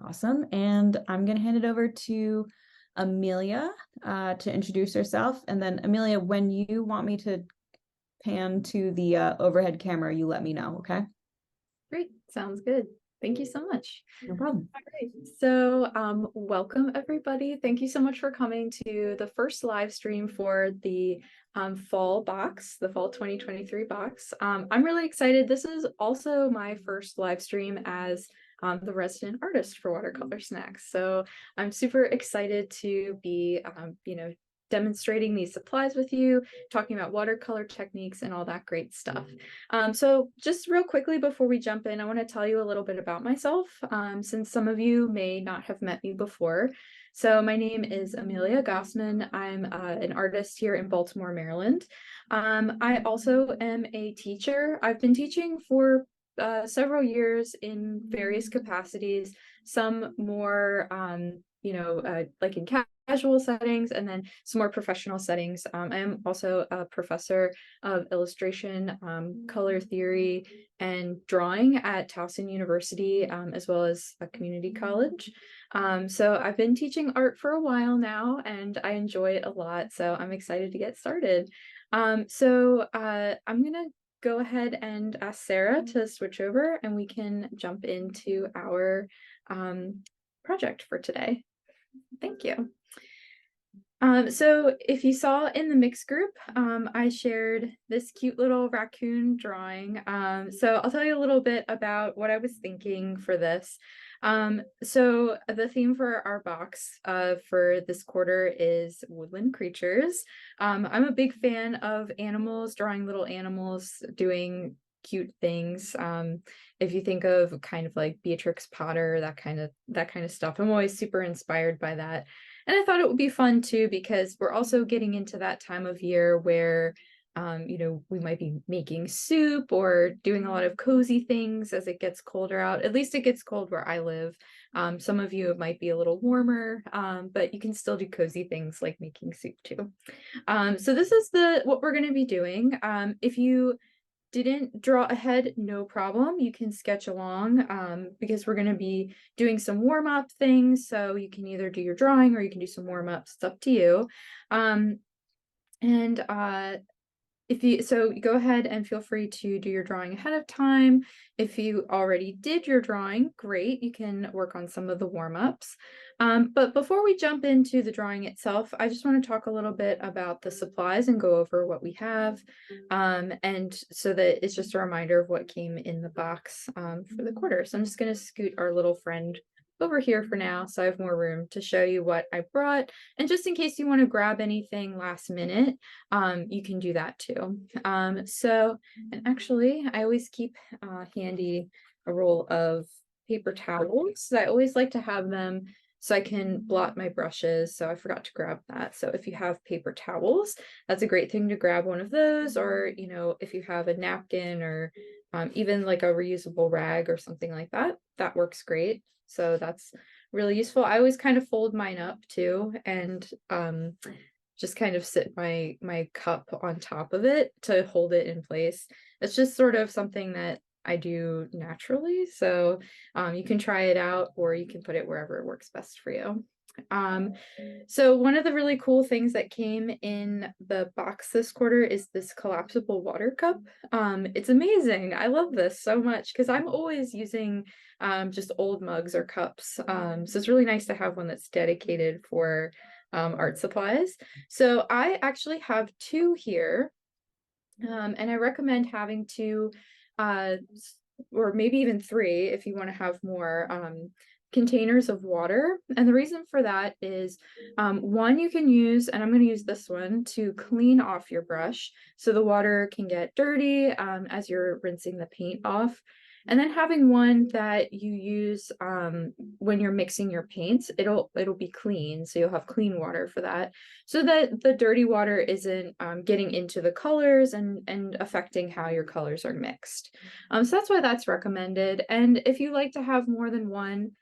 Awesome. And I'm going to hand it over to Amelia to introduce herself. And then Amelia, when you want me to pan to the overhead camera, you let me know, okay? Great, sounds good. Thank you so much. No problem. All right, so welcome everybody. Thank you so much for coming to the first live stream for the fall box, the fall 2023 box. I'm really excited. This is also my first live stream as the resident artist for WatercolorSnacks. So I'm super excited to be, demonstrating these supplies with you, talking about watercolor techniques and all that great stuff. So just real quickly before we jump in, I want to tell you a little bit about myself, since some of you may not have met me before. So my name is Amelia Gossman. I'm an artist here in Baltimore, Maryland. I also am a teacher. I've been teaching for several years in various capacities, some more, like in casual settings, and then some more professional settings. I am also a professor of illustration, color theory, and drawing at Towson University, as well as a community college. So I've been teaching art for a while now, and I enjoy it a lot. So I'm excited to get started. I'm gonna go ahead and ask Sarah to switch over, and we can jump into our project for today. Thank you. So if you saw in the mix group, I shared this cute little raccoon drawing. So I'll tell you a little bit about what I was thinking for this. So the theme for our box for this quarter is woodland creatures. I'm a big fan of animals, drawing little animals doing cute things. If you think of kind of like Beatrix Potter, that kind of stuff, I'm always super inspired by that. And I thought it would be fun too, because we're also getting into that time of year where, we might be making soup or doing a lot of cozy things as it gets colder out. At least it gets cold where I live. Some of you, it might be a little warmer, but you can still do cozy things like making soup too. So this is what we're going to be doing. If you didn't draw ahead, no problem. You can sketch along, because we're going to be doing some warm-up things. So you can either do your drawing or you can do some warm-ups. It's up to you. If you go ahead and feel free to do your drawing ahead of time. If you already did your drawing, great, you can work on some of the warm-ups. But before we jump into the drawing itself, I just want to talk a little bit about the supplies and go over what we have. And so that it's just a reminder of what came in the box for the quarter. So I'm just going to scoot our little friend over here for now, so I have more room to show you what I brought. And just in case you want to grab anything last minute, you can do that too. And actually, I always keep handy a roll of paper towels. I always like to have them so I can blot my brushes. So I forgot to grab that. So if you have paper towels, that's a great thing to grab one of those, or if you have a napkin or even like a reusable rag or something like that, that works great. So that's really useful. I always kind of fold mine up too, and just kind of sit my cup on top of it to hold it in place. It's just sort of something that I do naturally. So you can try it out, or you can put it wherever it works best for you. So one of the really cool things that came in the box this quarter is this collapsible water cup. It's amazing. I love this so much because I'm always using just old mugs or cups. So it's really nice to have one that's dedicated for art supplies. So I actually have two here, and I recommend having two, or maybe even three if you want to have more containers of water. And the reason for that is one, you can use, and I'm going to use this one to clean off your brush so the water can get dirty as you're rinsing the paint off. And then having one that you use when you're mixing your paints, it'll be clean, so you'll have clean water for that, so that the dirty water isn't getting into the colors and affecting how your colors are mixed. So that's why that's recommended. And if you like to have more than one,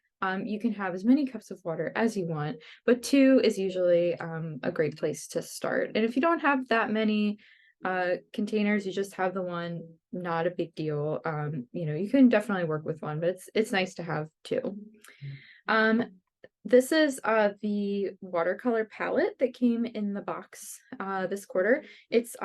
you can have as many cups of water as you want, but two is usually a great place to start. And if you don't have that many containers, you just have the one, not a big deal. You can definitely work with one, but it's nice to have two. This is the watercolor palette that came in the box this quarter. It's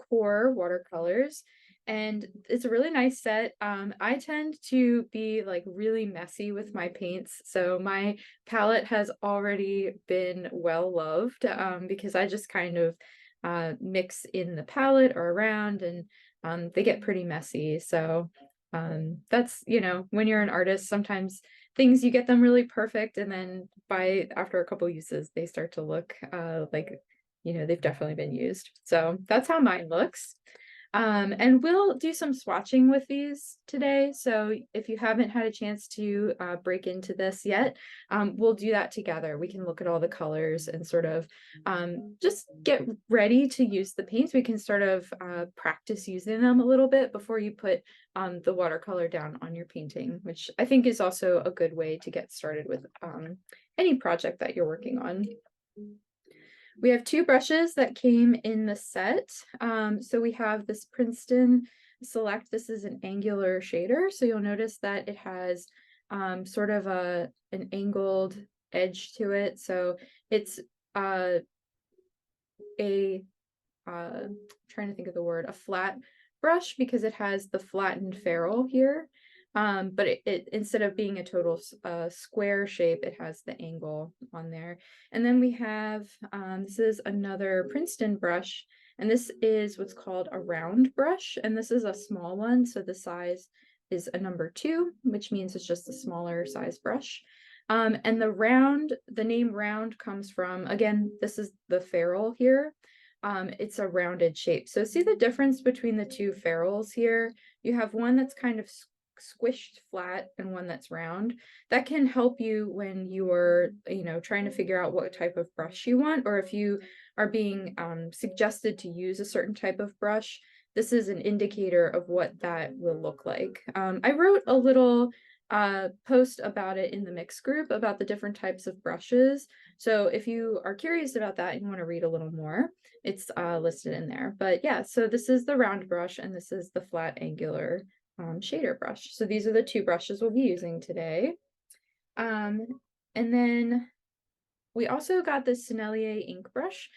Core watercolors, and it's a really nice set. I tend to be like really messy with my paints, so my palette has already been well loved because I just kind of mix in the palette or around, and they get pretty messy. So that's, you know, when you're an artist, sometimes things you get them really perfect, and then after a couple uses they start to look like, you know, they've definitely been used. So that's how mine looks. And we'll do some swatching with these today. So if you haven't had a chance to break into this yet, we'll do that together. We can look at all the colors and sort of just get ready to use the paints. We can sort of practice using them a little bit before you put the watercolor down on your painting, which I think is also a good way to get started with any project that you're working on. We have two brushes that came in the set. So we have this Princeton Select. This is an angular shader. So you'll notice that it has sort of an angled edge to it. So it's trying to think of the word, a flat brush, because it has the flattened ferrule here. But it instead of being a total square shape, it has the angle on there. And then we have this is another Princeton brush, and this is what's called a round brush, and this is a small one, so the size is a number 2, which means it's just a smaller size brush. And the name round comes from, again, this is the ferrule here. It's a rounded shape. So see the difference between the two ferrules here? You have one that's kind of squished flat and one that's round. That can help you when you're, you know, trying to figure out what type of brush you want, or if you are being suggested to use a certain type of brush. This is an indicator of what that will look like. I wrote a little post about it in the mix group about the different types of brushes. So if you are curious about that and you want to read a little more, it's listed in there. But yeah, so this is the round brush and this is the flat angular shader brush. So these are the two brushes we'll be using today. And then we also got this Sennelier ink brush.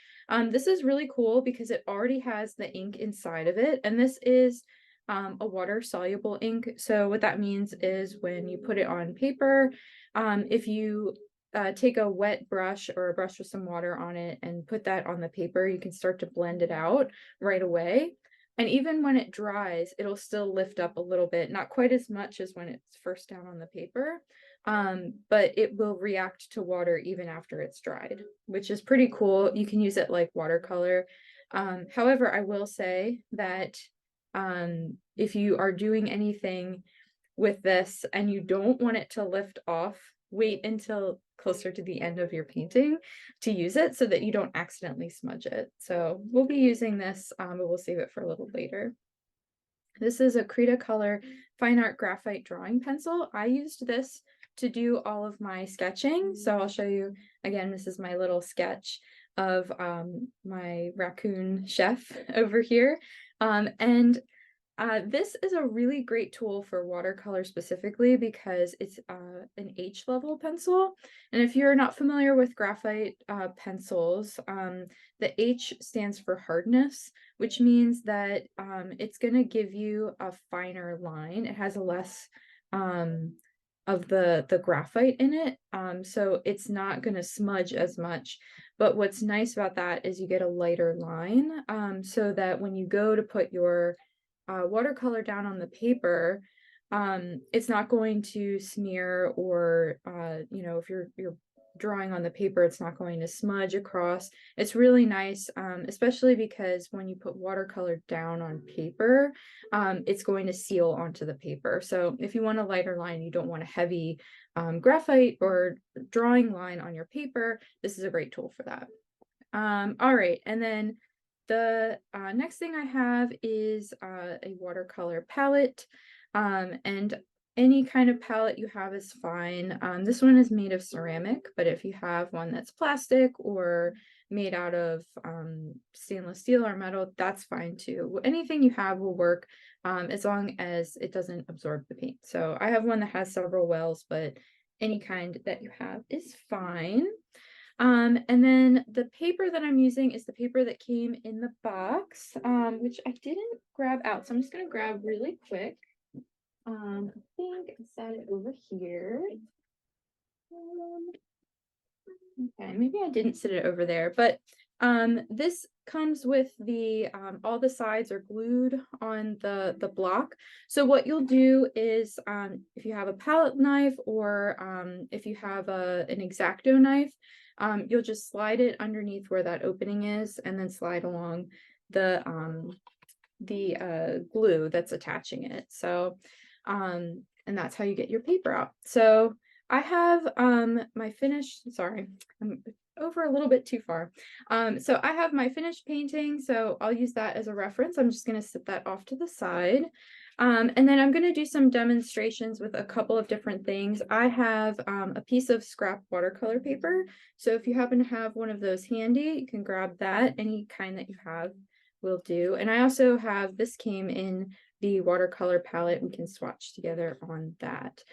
This is really cool because it already has the ink inside of it, and this is a water soluble ink. So what that means is when you put it on paper, if you take a wet brush or a brush with some water on it and put that on the paper, you can start to blend it out right away. And even when it dries, it'll still lift up a little bit, not quite as much as when it's first down on the paper, but it will react to water even after it's dried, which is pretty cool. You can use it like watercolor. However, I will say that if you are doing anything with this and you don't want it to lift off, wait until closer to the end of your painting to use it so that you don't accidentally smudge it. So we'll be using this, but we'll save it for a little later. This is a Cretacolor Fine Art Graphite Drawing Pencil. I used this to do all of my sketching. So I'll show you, again, this is my little sketch of my raccoon chef over here. This is a really great tool for watercolor specifically because it's an H level pencil. And if you're not familiar with graphite pencils, the H stands for hardness, which means that it's going to give you a finer line. It has a less of the graphite in it, so it's not going to smudge as much. But what's nice about that is you get a lighter line, so that when you go to put your watercolor down on the paper, it's not going to smear, or you know, if you're drawing on the paper, it's not going to smudge across. It's really nice, especially because when you put watercolor down on paper, it's going to seal onto the paper. So if you want a lighter line, you don't want a heavy graphite or drawing line on your paper, this is a great tool for that. All right, and then the next thing I have is a watercolor palette, and any kind of palette you have is fine. This one is made of ceramic, but if you have one that's plastic or made out of stainless steel or metal, that's fine too. Anything you have will work, as long as it doesn't absorb the paint. So I have one that has several wells, but any kind that you have is fine. And then the paper that I'm using is the paper that came in the box, which I didn't grab out. So I'm just gonna grab really quick. I think I set it over here. Okay, maybe I didn't sit it over there, but this comes with the all the sides are glued on the block. So what you'll do is if you have a palette knife or if you have an X-Acto knife, you'll just slide it underneath where that opening is and then slide along the glue that's attaching it. So and that's how you get your paper out. So I have my finished, sorry, I'm over a little bit too far. So I have my finished painting, so I'll use that as a reference. I'm just going to set that off to the side. And then I'm going to do some demonstrations with a couple of different things. I have a piece of scrap watercolor paper. So if you happen to have one of those handy, you can grab that. Any kind that you have will do. And I also have, this came in the watercolor palette. We can swatch together on that.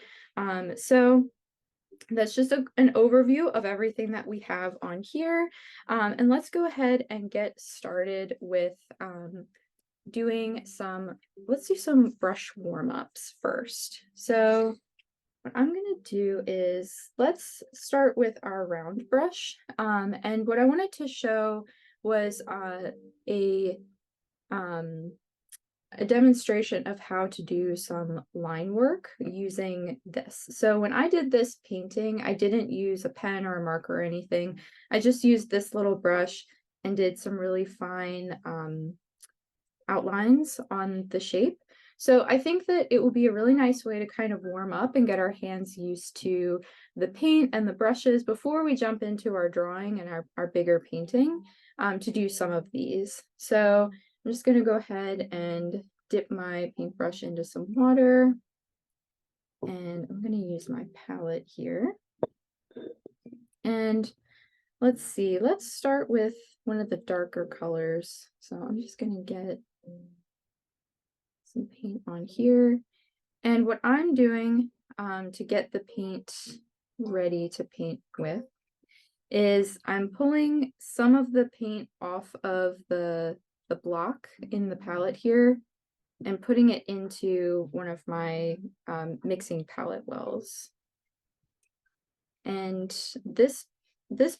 So that's just an overview of everything that we have on here. And let's go ahead and get started with let's do some brush warm-ups first. So what I'm going to do is let's start with our round brush. And what I wanted to show was a demonstration of how to do some line work using this. So when I did this painting, I didn't use a pen or a marker or anything. I just used this little brush and did some really fine outlines on the shape. So I think that it will be a really nice way to kind of warm up and get our hands used to the paint and the brushes before we jump into our drawing and our bigger painting to do some of these. So I'm just going to go ahead and dip my paintbrush into some water. And I'm going to use my palette here. And let's see, let's start with one of the darker colors. So I'm just going to get some paint on here. And what I'm doing to get the paint ready to paint with is I'm pulling some of the paint off of the block in the palette here and putting it into one of my mixing palette wells. And this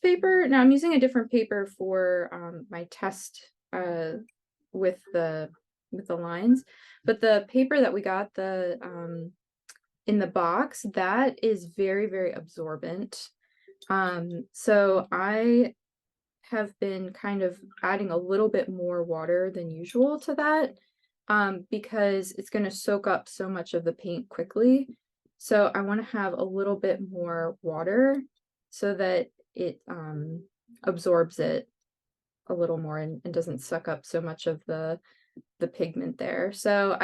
paper, now I'm using a different paper for my test with the lines, but the paper that we got in the box, that is very, very absorbent. So I have been kind of adding a little bit more water than usual to that because it's going to soak up so much of the paint quickly. So I want to have a little bit more water so that it absorbs it a little more and doesn't suck up so much of the pigment there. So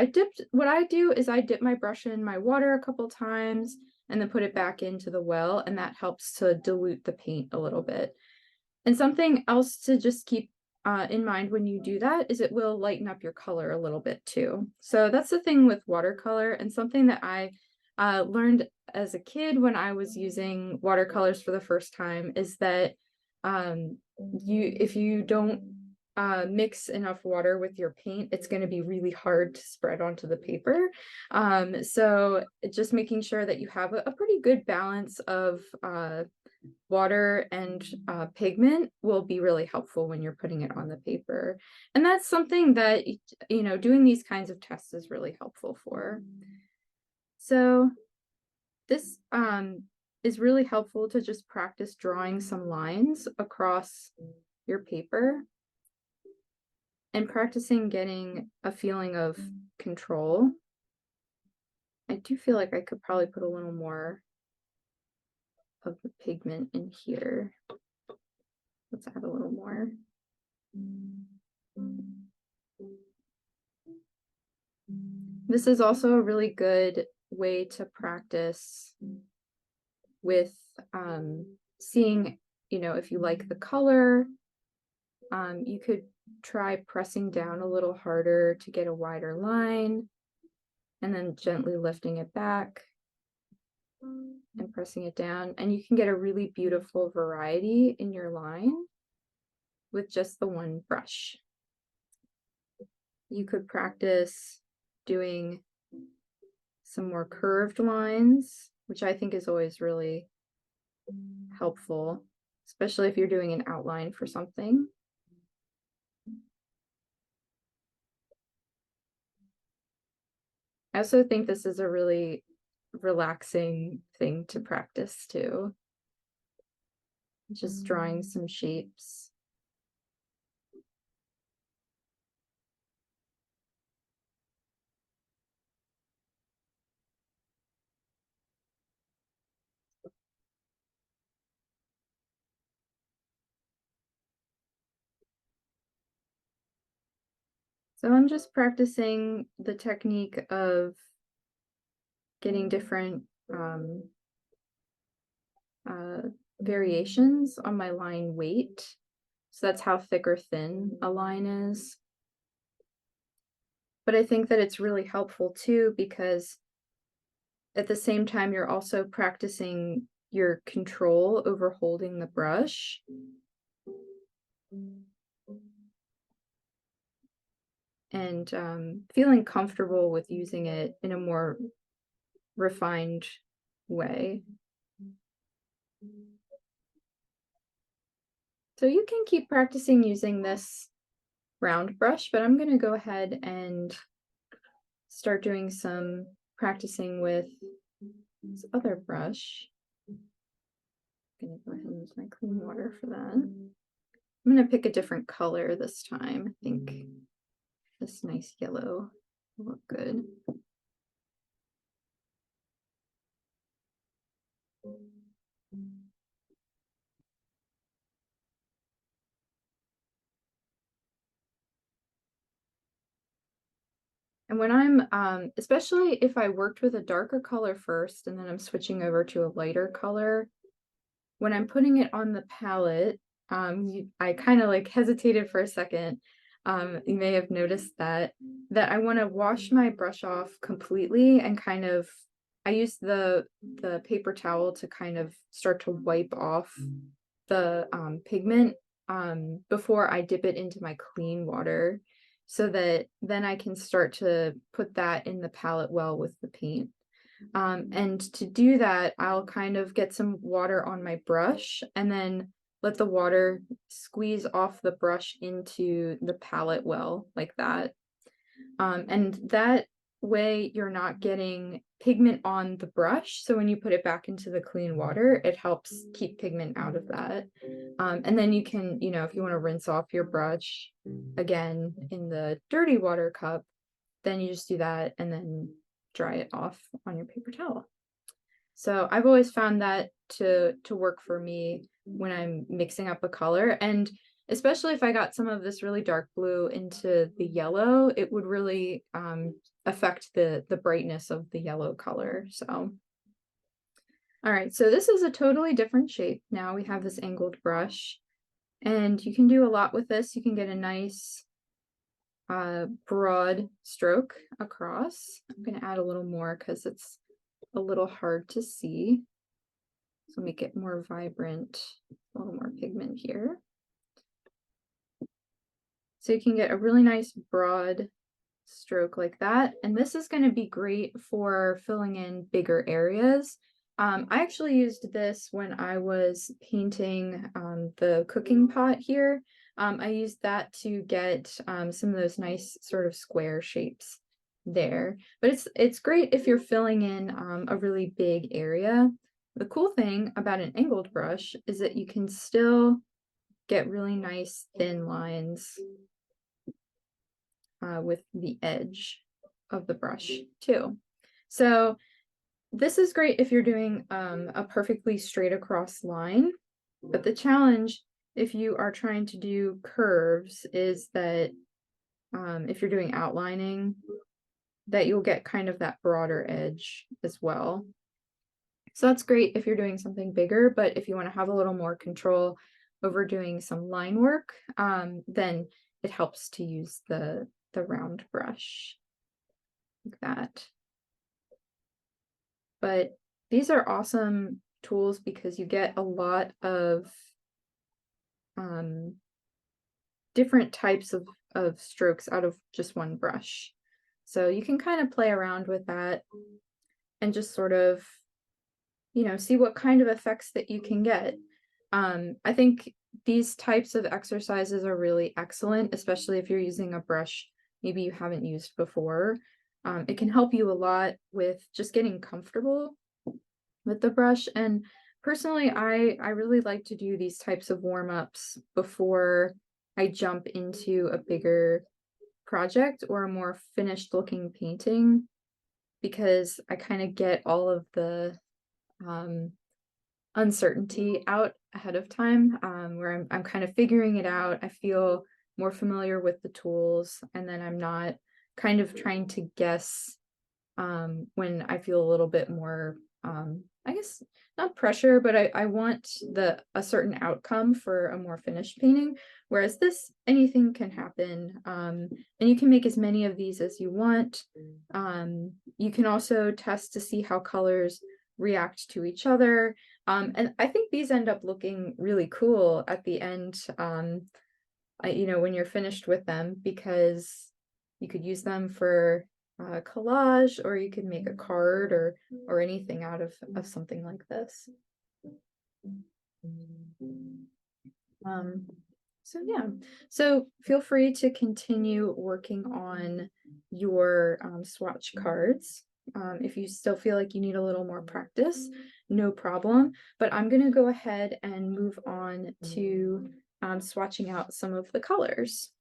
what I do is I dip my brush in my water a couple times and then put it back into the well, and that helps to dilute the paint a little bit. And something else to just keep in mind when you do that is it will lighten up your color a little bit too. So that's the thing with watercolor, and something that I learned as a kid when I was using watercolors for the first time is that if you don't mix enough water with your paint, it's going to be really hard to spread onto the paper. So just making sure that you have a pretty good balance of water and pigment will be really helpful when you're putting it on the paper. And that's something that, you know, doing these kinds of tests is really helpful for. So this is really helpful to just practice drawing some lines across your paper and practicing getting a feeling of control. I do feel like I could probably put a little more of the pigment in here. Let's add a little more. This is also a really good way to practice with seeing, you know, if you like the color. You could try pressing down a little harder to get a wider line and then gently lifting it back. and pressing it down, and you can get a really beautiful variety in your line with just the one brush. You could practice doing some more curved lines, which I think is always really helpful, especially if you're doing an outline for something. I also think this is a really relaxing thing to practice too. Just drawing some shapes. So I'm just practicing the technique of getting different variations on my line weight. So that's how thick or thin a line is. But I think that it's really helpful too, because at the same time, you're also practicing your control over holding the brush. And feeling comfortable with using it in a more refined way. So you can keep practicing using this round brush, but I'm going to go ahead and start doing some practicing with this other brush. I'm going to go ahead and use my clean water for that. I'm going to pick a different color this time. I think this nice yellow will look good. And when I'm, especially if I worked with a darker color first and then I'm switching over to a lighter color, when I'm putting it on the palette, I kind of like hesitated for a second. You may have noticed that I want to wash my brush off completely and kind of, I use the paper towel to kind of start to wipe off the pigment before I dip it into my clean water, so that then I can start to put that in the palette well with the paint. And to do that, I'll kind of get some water on my brush and then let the water squeeze off the brush into the palette well, like that. And that way you're not getting pigment on the brush. So when you put it back into the clean water, it helps keep pigment out of that. And then you can, you know, if you want to rinse off your brush again in the dirty water cup, then you just do that and then dry it off on your paper towel. So I've always found that to work for me when I'm mixing up a color, and especially if I got some of this really dark blue into the yellow, it would really affect the brightness of the yellow color. So all right, so this is a totally different shape. Now we have this angled brush, and you can do a lot with this. You can get a nice broad stroke across. I'm going to add a little more because it's a little hard to see. So make it more vibrant, a little more pigment here. So you can get a really nice broad stroke like that. And this is going to be great for filling in bigger areas. I actually used this when I was painting the cooking pot here. I used that to get some of those nice sort of square shapes there. But it's great if you're filling in a really big area. The cool thing about an angled brush is that you can still get really nice thin lines with the edge of the brush too. So this is great if you're doing a perfectly straight across line, but the challenge if you are trying to do curves is that if you're doing outlining, that you'll get kind of that broader edge as well. So that's great if you're doing something bigger, but if you want to have a little more control over doing some line work, then it helps to use the round brush like that. But these are awesome tools because you get a lot of different types of strokes out of just one brush. So you can kind of play around with that and just sort of, you know, see what kind of effects that you can get. I think these types of exercises are really excellent, especially if you're using a brush maybe you haven't used before. It can help you a lot with just getting comfortable with the brush. And personally, I really like to do these types of warm-ups before I jump into a bigger project or a more finished looking painting, because I kind of get all of the uncertainty out ahead of time, where I'm kind of figuring it out. I feel more familiar with the tools, and then I'm not kind of trying to guess when I feel a little bit more, I guess not pressure, but I want a certain outcome for a more finished painting. Whereas this, anything can happen, and you can make as many of these as you want. You can also test to see how colors react to each other. And I think these end up looking really cool at the end, you know, when you're finished with them, because you could use them for collage, or you could make a card or anything out of something like this. So yeah, so feel free to continue working on your swatch cards. If you still feel like you need a little more practice, no problem. But I'm going to go ahead and move on to swatching out some of the colors.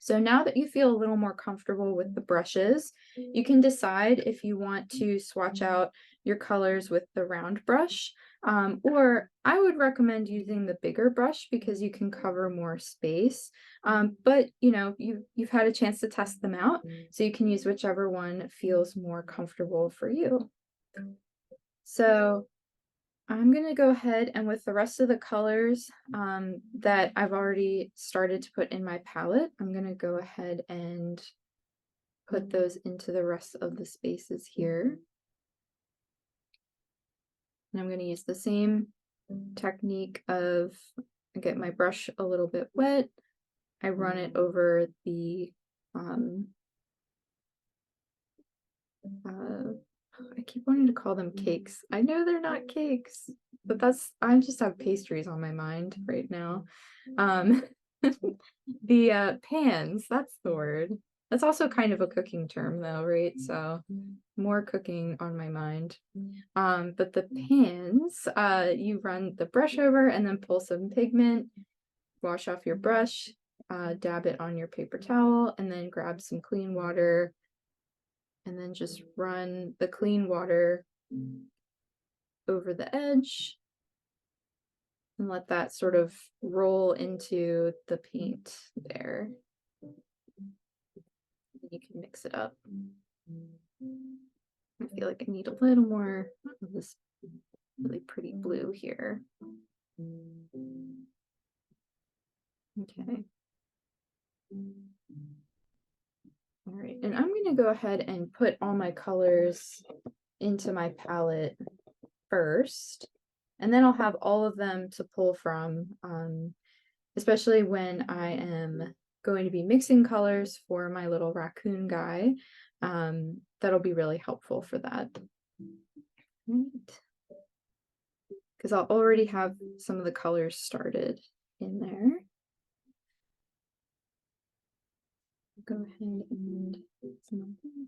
So now that you feel a little more comfortable with the brushes, you can decide if you want to swatch out your colors with the round brush, or I would recommend using the bigger brush because you can cover more space. But you know, you've had a chance to test them out, so you can use whichever one feels more comfortable for you. So I'm going to go ahead and with the rest of the colors that I've already started to put in my palette, I'm going to go ahead and put those into the rest of the spaces here. And I'm going to use the same technique of I get my brush a little bit wet, I run it over the I keep wanting to call them cakes. I know they're not cakes, but I just have pastries on my mind right now. The pans, that's the word. That's also kind of a cooking term though, right? So more cooking on my mind. But the pans, you run the brush over and then pull some pigment, wash off your brush, dab it on your paper towel, and then grab some clean water, and then just run the clean water over the edge and let that sort of roll into the paint there. You can mix it up. I feel like I need a little more of this really pretty blue here. Okay. All right, and I'm going to go ahead and put all my colors into my palette first, and then I'll have all of them to pull from, especially when I am going to be mixing colors for my little raccoon guy. That'll be really helpful for that. Because I'll already have some of the colors started in there. Go ahead and some of these.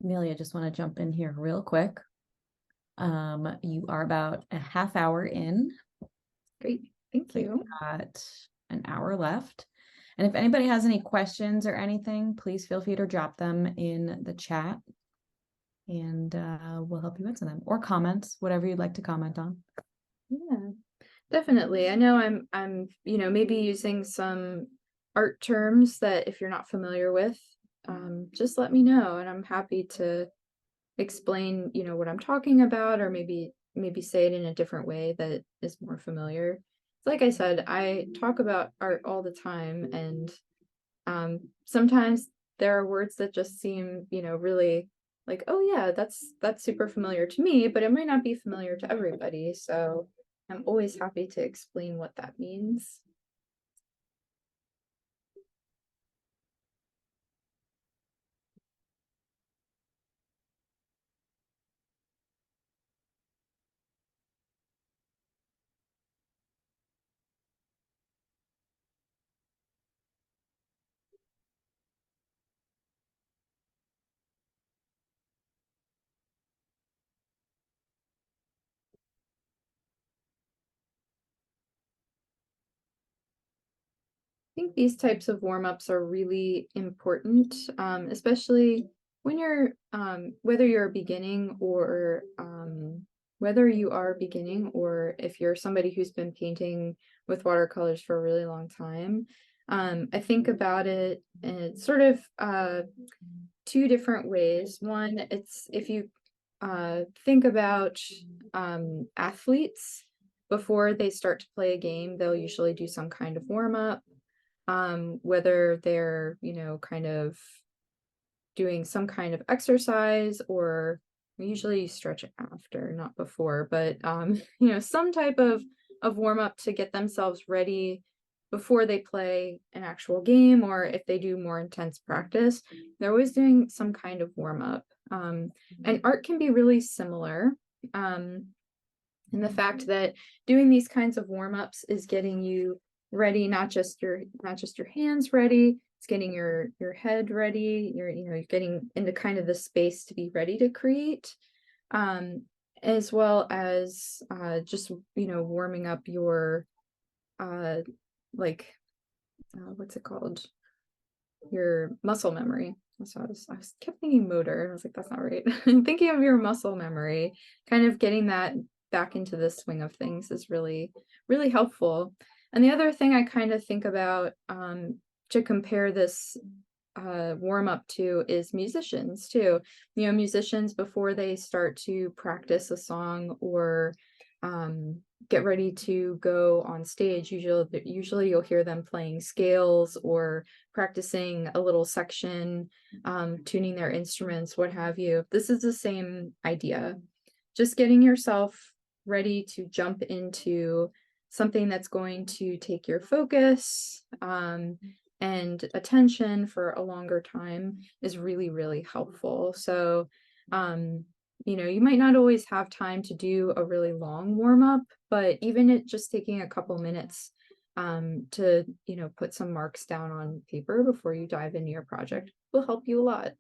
Amelia, just want to jump in here real quick. You are about a half hour in. Great, thank you. We've got an hour left. And if anybody has any questions or anything, please feel free to drop them in the chat, and we'll help you answer them, or comments, whatever you'd like to comment on. Yeah, definitely. I know I'm you know, maybe using some art terms that if you're not familiar with, just let me know, and I'm happy to explain, you know, what I'm talking about, or maybe say it in a different way that is more familiar. like I said, I talk about art all the time, and sometimes there are words that just seem, really like, oh yeah, that's super familiar to me, but it might not be familiar to everybody. So I'm always happy to explain what that means. Think these types of warm-ups are really important, especially when you're whether you're beginning or whether you are beginning or if you're somebody who's been painting with watercolors for a really long time. I think about it in sort of two different ways. One, it's if you think about athletes before they start to play a game, they'll usually do some kind of warm-up, whether they're, kind of doing some kind of exercise, or usually you stretch after, not before, but some type of warm up to get themselves ready before they play an actual game, or if they do more intense practice, they're always doing some kind of warm up. And art can be really similar. In the fact that doing these kinds of warm-ups is getting you ready, not just your hands ready, it's getting your head ready, you're getting into kind of the space to be ready to create, as well as just warming up your what's it called, your muscle memory. So I was kept thinking motor, and I was like, that's not right. Thinking of your muscle memory, kind of getting that back into the swing of things is really, really helpful. And the other thing I kind of think about to compare this warm up to is musicians too. Musicians, before they start to practice a song or get ready to go on stage, usually you'll hear them playing scales or practicing a little section, tuning their instruments, what have you. This is the same idea. Just getting yourself ready to jump into something that's going to take your focus and attention for a longer time is really, really helpful. So, you might not always have time to do a really long warm up, but even it just taking a couple minutes to, put some marks down on paper before you dive into your project will help you a lot.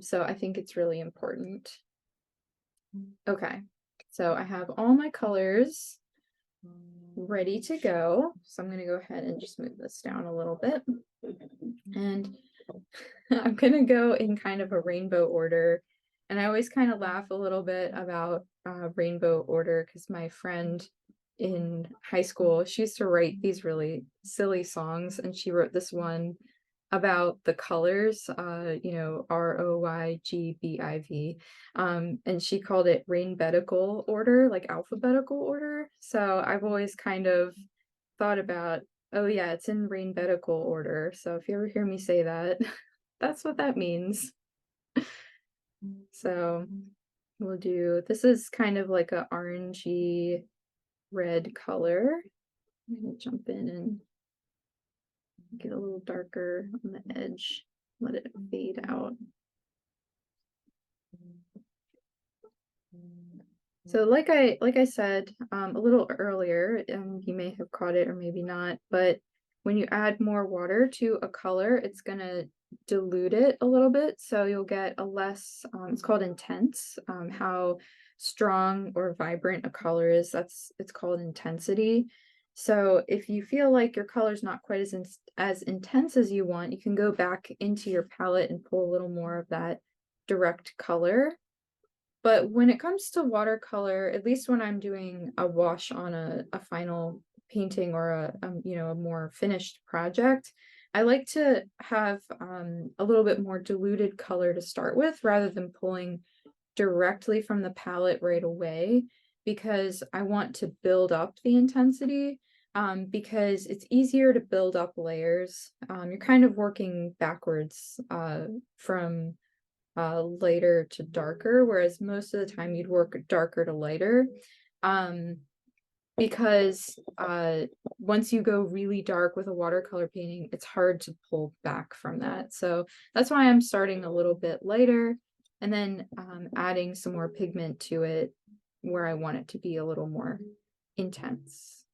So I think it's really important. Okay, so I have all my colors ready to go. So I'm going to go ahead and just move this down a little bit. And I'm going to go in kind of a rainbow order. And I always kind of laugh a little bit about rainbow order because my friend in high school, she used to write these really silly songs, and she wrote this one about the colors, ROYGBIV, and she called it rainbetical order, like alphabetical order. So I've always kind of thought about, oh yeah, it's in rainbetical order. So if you ever hear me say that, that's what that means. So we'll do, this is kind of like a orangey red color. I'm gonna jump in and get a little darker on the edge, let it fade out. So like I said a little earlier, and you may have caught it or maybe not, but when you add more water to a color, it's gonna dilute it a little bit, so you'll get a less, it's called intense, how strong or vibrant a color is, it's called intensity. So if you feel like your color's not quite as intense as you want, you can go back into your palette and pull a little more of that direct color. But when it comes to watercolor, at least when I'm doing a wash on a final painting or a more finished project, I like to have a little bit more diluted color to start with rather than pulling directly from the palette right away, because I want to build up the intensity. because it's easier to build up layers. You're kind of working backwards from lighter to darker, whereas most of the time you'd work darker to lighter. Because once you go really dark with a watercolor painting, it's hard to pull back from that. So that's why I'm starting a little bit lighter and then adding some more pigment to it where I want it to be a little more intense.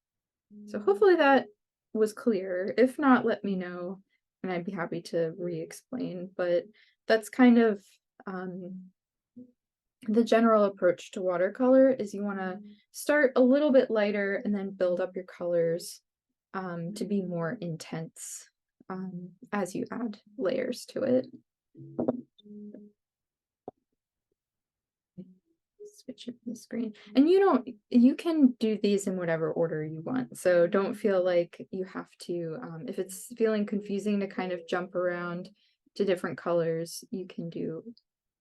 So hopefully that was clear. If not, let me know and I'd be happy to re-explain. But that's kind of the general approach to watercolor is you want to start a little bit lighter and then build up your colors to be more intense as you add layers to it. Switch up the screen. And you can do these in whatever order you want. So don't feel like you have to, if it's feeling confusing to kind of jump around to different colors, you can do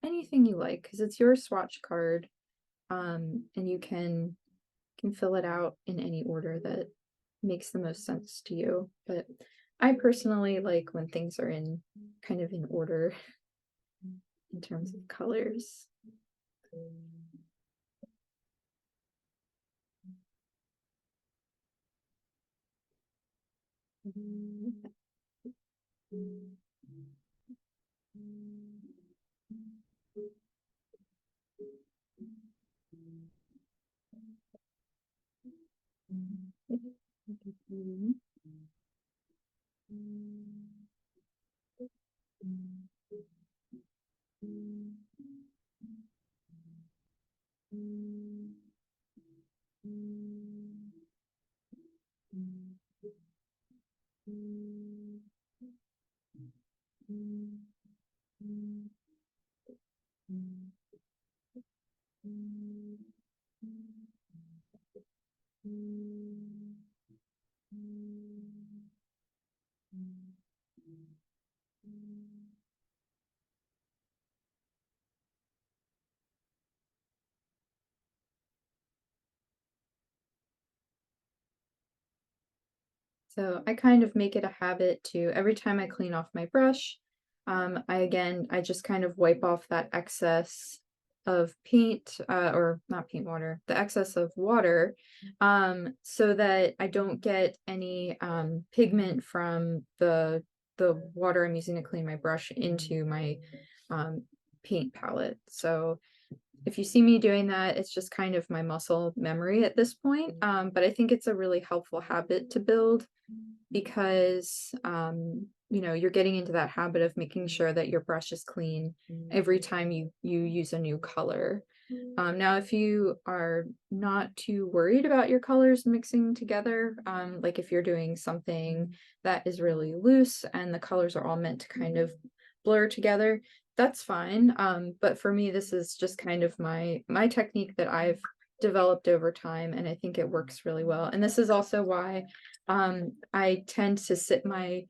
anything you like because it's your swatch card, and you can fill it out in any order that makes the most sense to you. But I personally like when things are in kind of in order in terms of colors. So I kind of make it a habit to every time I clean off my brush, I just kind of wipe off that excess of paint, or not paint water, the excess of water, so that I don't get any pigment from the water I'm using to clean my brush into my paint palette. So if you see me doing that, it's just kind of my muscle memory at this point. But I think it's a really helpful habit to build because you're getting into that habit of making sure that your brush is clean every time you use a new color. Now, if you are not too worried about your colors mixing together, like if you're doing something that is really loose and the colors are all meant to kind of blur together, that's fine. But for me, this is just kind of my technique that I've developed over time, and I think it works really well. And this is also why I tend to sit my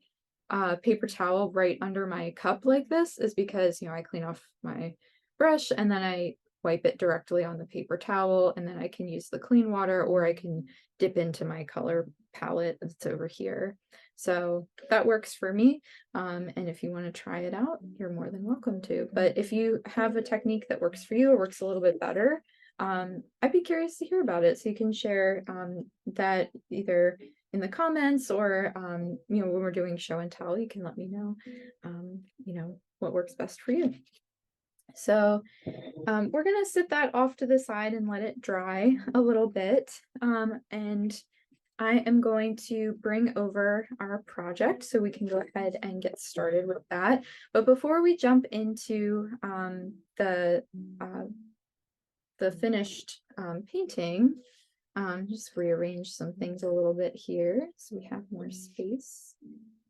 paper towel right under my cup like this, is because I clean off my brush and then I wipe it directly on the paper towel, and then I can use the clean water or I can dip into my color palette that's over here. So that works for me. And if you want to try it out, you're more than welcome to. But if you have a technique that works for you or works a little bit better, I'd be curious to hear about it. So you can share that either in the comments or when we're doing show and tell, you can let me know what works best for you. So we're gonna sit that off to the side and let it dry a little bit, and I am going to bring over our project so we can go ahead and get started with that. But before we jump into the finished painting, just rearrange some things a little bit here so we have more space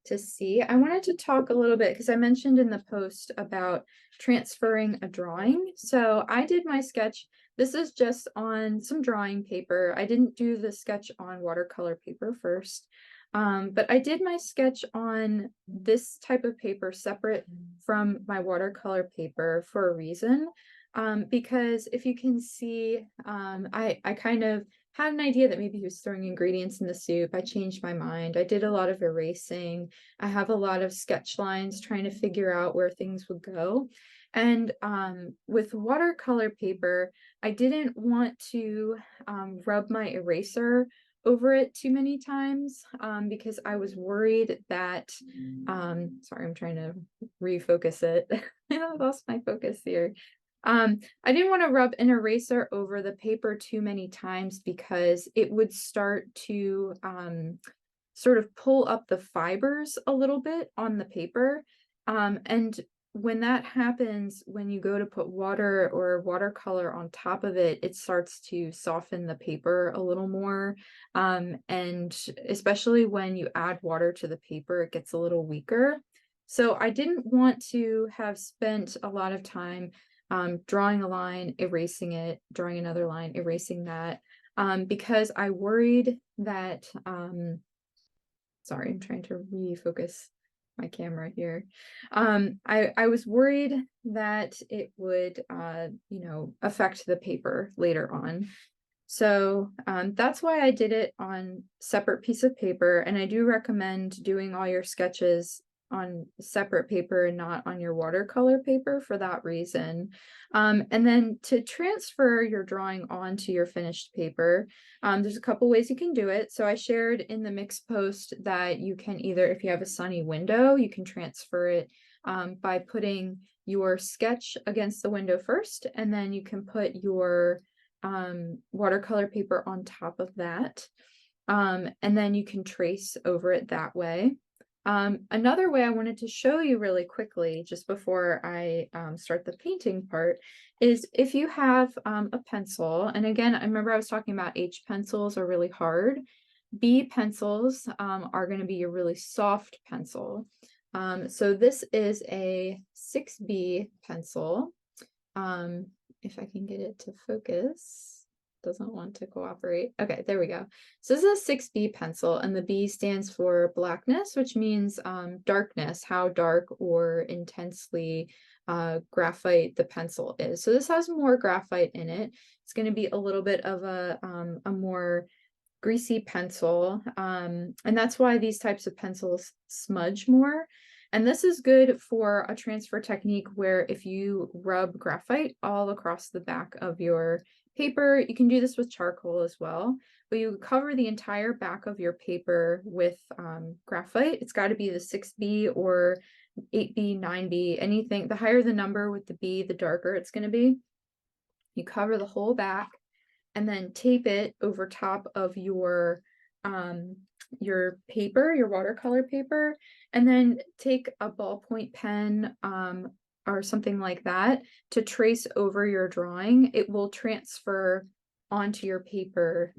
to see. I wanted to talk a little bit because I mentioned in the post about transferring a drawing. So I did my sketch. This is just on some drawing paper. I didn't do the sketch on watercolor paper first, but I did my sketch on this type of paper separate from my watercolor paper for a reason. Because if you can see, I kind of had an idea that maybe he was throwing ingredients in the soup. I changed my mind. I did a lot of erasing. I have a lot of sketch lines trying to figure out where things would go. And with watercolor paper, I didn't want to rub my eraser over it too many times because I was worried that, sorry, I'm trying to refocus it. I lost my focus here. I didn't want to rub an eraser over the paper too many times because it would start to sort of pull up the fibers a little bit on the paper. And when that happens, when you go to put water or watercolor on top of it, it starts to soften the paper a little more. And especially when you add water to the paper, it gets a little weaker. So I didn't want to have spent a lot of time drawing a line, erasing it, drawing another line, erasing that, because I worried that, sorry, I'm trying to refocus my camera here. I was worried that it would, you know, affect the paper later on. So that's why I did it on separate piece of paper, and I do recommend doing all your sketches on separate paper and not on your watercolor paper for that reason. And then to transfer your drawing onto your finished paper, there's a couple ways you can do it. So I shared in the mix post that you can either, if you have a sunny window, you can transfer it by putting your sketch against the window first, and then you can put your watercolor paper on top of that. And then you can trace over it that way. Another way I wanted to show you really quickly, just before I start the painting part, is if you have a pencil, and again, I remember I was talking about H pencils are really hard. B pencils are going to be a really soft pencil. So this is a 6B pencil. If I can get it to focus. Doesn't want to cooperate. Okay, there we go. So this is a 6B pencil, and the B stands for blackness, which means darkness, how dark or intensely graphite the pencil is. So this has more graphite in it. It's going to be a little bit of a more greasy pencil, and that's why these types of pencils smudge more. And this is good for a transfer technique where if you rub graphite all across the back of your paper, you can do this with charcoal as well, but you cover the entire back of your paper with graphite. It's got to be the 6B or 8B, 9B, anything. The higher the number with the B, the darker it's going to be. You cover the whole back and then tape it over top of your paper, your watercolor paper, and then take a ballpoint pen or something like that to trace over your drawing. It will transfer onto your paper,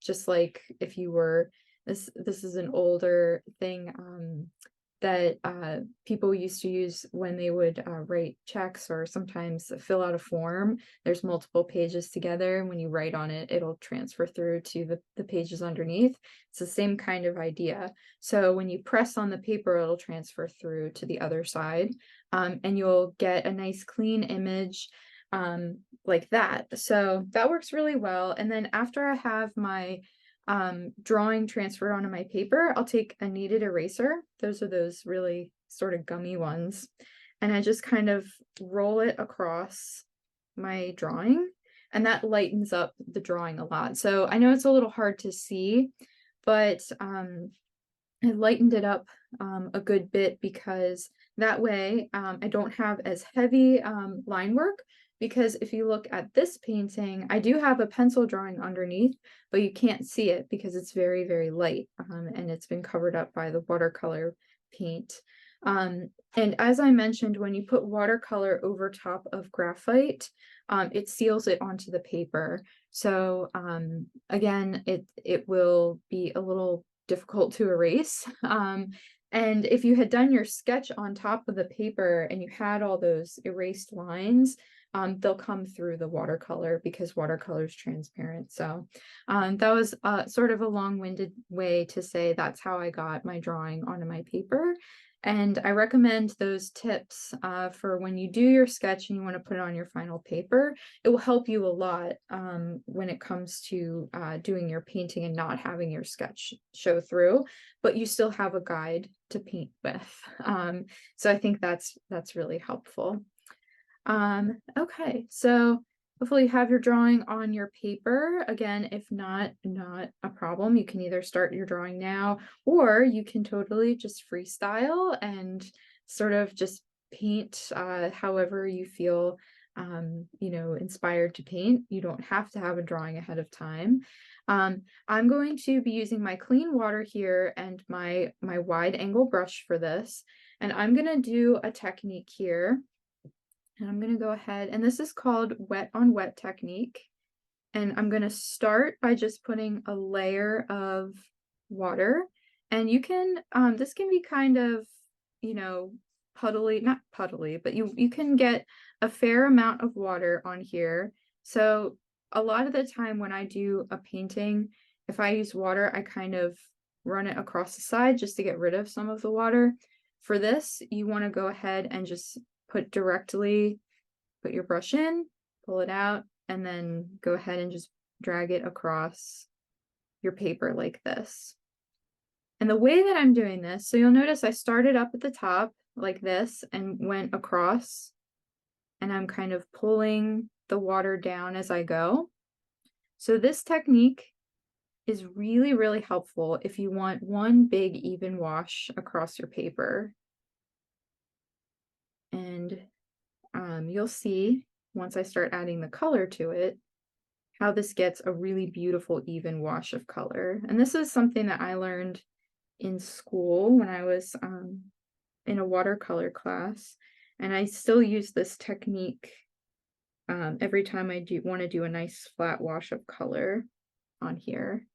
just like if you were, this is an older thing that people used to use when they would write checks or sometimes fill out a form. There's multiple pages together, and when you write on it, it'll transfer through to the pages underneath. It's the same kind of idea. So when you press on the paper, it'll transfer through to the other side, and you'll get a nice clean image like that. So that works really well. And then after I have my drawing transferred onto my paper, I'll take a kneaded eraser. Those are those really sort of gummy ones. And I just kind of roll it across my drawing, and that lightens up the drawing a lot. So I know it's a little hard to see, but I lightened it up a good bit because that way I don't have as heavy line work. Because if you look at this painting, I do have a pencil drawing underneath, but you can't see it because it's very, very light, and it's been covered up by the watercolor paint. And as I mentioned, when you put watercolor over top of graphite, it seals it onto the paper. So again, it will be a little difficult to erase. And if you had done your sketch on top of the paper and you had all those erased lines, they'll come through the watercolor because watercolor is transparent. So that was sort of a long-winded way to say that's how I got my drawing onto my paper. And I recommend those tips for when you do your sketch and you want to put it on your final paper. It will help you a lot when it comes to doing your painting and not having your sketch show through, but you still have a guide to paint with. So I think that's really helpful. Okay, so hopefully you have your drawing on your paper. Again, if not a problem. You can either start your drawing now, or you can totally just freestyle and sort of just paint however you feel inspired to paint. You don't have to have a drawing ahead of time. I'm going to be using my clean water here and my wide angle brush for this, and I'm gonna do a technique here. And I'm going to go ahead, and this is called wet on wet technique. And I'm going to start by just putting a layer of water. And you can, this can be kind of, puddly, not puddly, but you can get a fair amount of water on here. So a lot of the time when I do a painting, if I use water, I kind of run it across the side just to get rid of some of the water. For this, you want to go ahead and just put your brush in, pull it out, and then go ahead and just drag it across your paper like this. And the way that I'm doing this, so you'll notice I started up at the top like this and went across, and I'm kind of pulling the water down as I go. So this technique is really, really helpful if you want one big even wash across your paper. And you'll see once I start adding the color to it, how this gets a really beautiful even wash of color. And this is something that I learned in school when I was in a watercolor class. And I still use this technique every time I want to do a nice flat wash of color on here.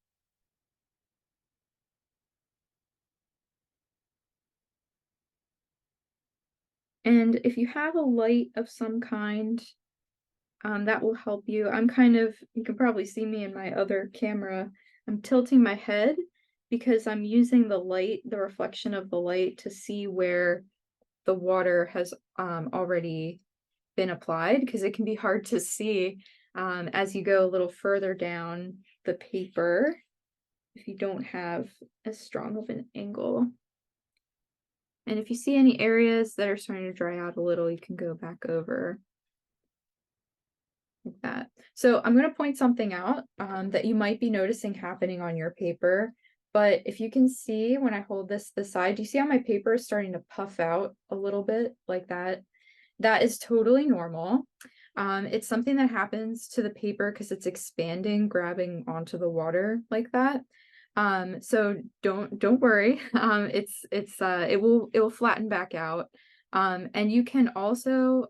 And if you have a light of some kind, that will help you. You can probably see me in my other camera. I'm tilting my head because I'm using the light, the reflection of the light, to see where the water has already been applied, because it can be hard to see as you go a little further down the paper if you don't have as strong of an angle. And if you see any areas that are starting to dry out a little, you can go back over like that. So I'm going to point something out that you might be noticing happening on your paper. But if you can see when I hold this to the side, do you see how my paper is starting to puff out a little bit like that? That is totally normal. It's something that happens to the paper because it's expanding, grabbing onto the water like that. So don't worry. It will flatten back out. And you can also,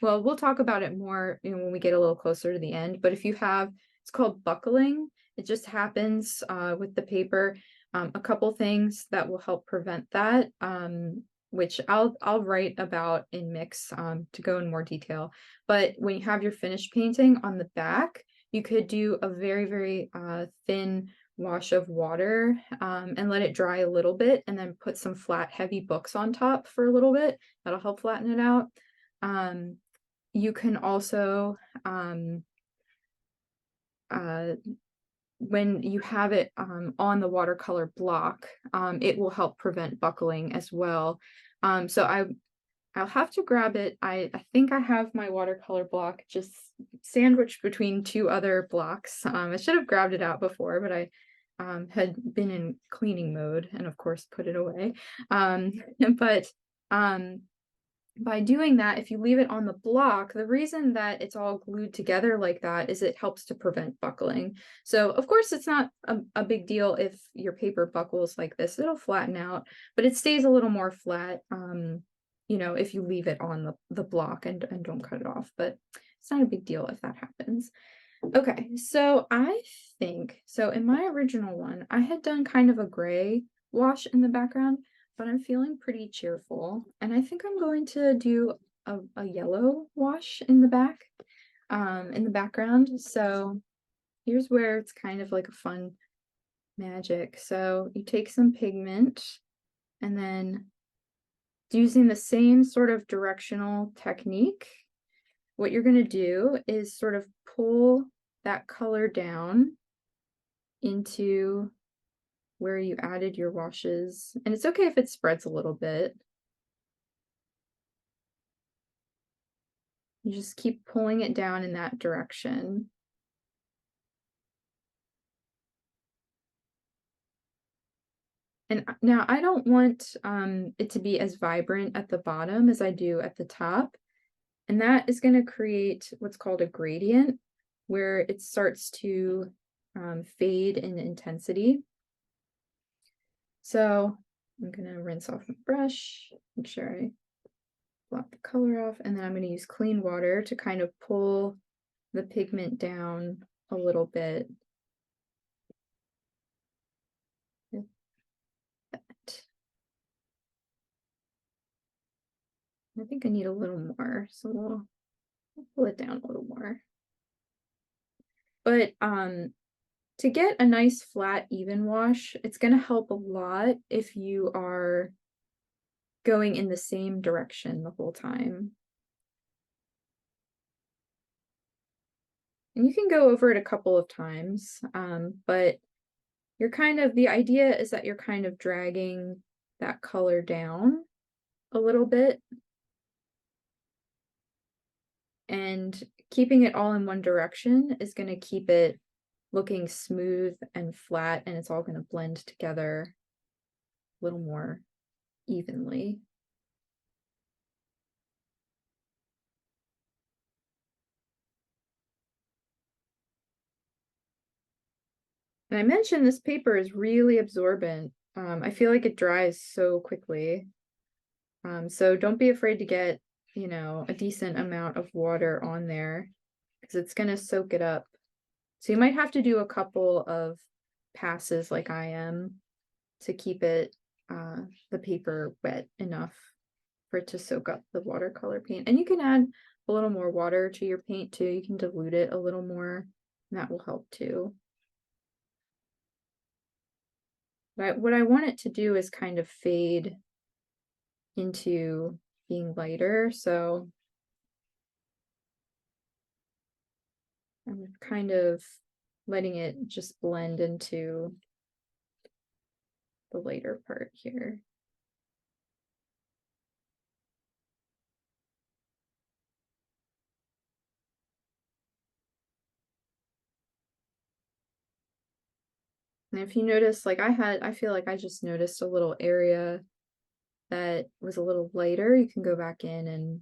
well, we'll talk about it more when we get a little closer to the end, but if you have, it's called buckling. It just happens with the paper. A couple things that will help prevent that, which I'll write about in Mix to go in more detail. But when you have your finished painting on the back, you could do a very, very thin wash of water and let it dry a little bit, and then put some flat heavy books on top for a little bit. That'll help flatten it out. You can also when you have it on the watercolor block, it will help prevent buckling as well. So I'll have to grab it. I think I have my watercolor block just sandwiched between two other blocks. I should have grabbed it out before, but I had been in cleaning mode and of course put it away. But by doing that, if you leave it on the block, the reason that it's all glued together like that is it helps to prevent buckling. So of course it's not a big deal if your paper buckles like this. It'll flatten out, but it stays a little more flat if you leave it on the block and don't cut it off. But it's not a big deal if that happens. Okay, so I think, so in my original one, I had done kind of a gray wash in the background, but I'm feeling pretty cheerful. And I think I'm going to do a yellow wash in the back, in the background. So here's where it's kind of like a fun magic. So you take some pigment and then using the same sort of directional technique, what you're going to do is sort of pull that color down into where you added your washes. And it's okay if it spreads a little bit. You just keep pulling it down in that direction. And now I don't want it to be as vibrant at the bottom as I do at the top. And that is going to create what's called a gradient, where it starts to fade in intensity. So I'm going to rinse off my brush, make sure I blot the color off, and then I'm going to use clean water to kind of pull the pigment down a little bit. I think I need a little more, so we'll pull it down a little more. But to get a nice flat even wash, it's going to help a lot if you are going in the same direction the whole time. And you can go over it a couple of times, but you're the idea is that you're kind of dragging that color down a little bit and keeping it all in one direction is going to keep it looking smooth and flat, and it's all going to blend together a little more evenly. And I mentioned this paper is really absorbent. I feel like it dries so quickly. So don't be afraid to get, a decent amount of water on there because it's going to soak it up. So you might have to do a couple of passes like I am to keep it, the paper wet enough for it to soak up the watercolor paint. And you can add a little more water to your paint too. You can dilute it a little more, and that will help too. But what I want it to do is kind of fade into being lighter. So I'm kind of letting it just blend into the lighter part here. And if you notice, like I feel like I just noticed a little area that was a little lighter, you can go back in and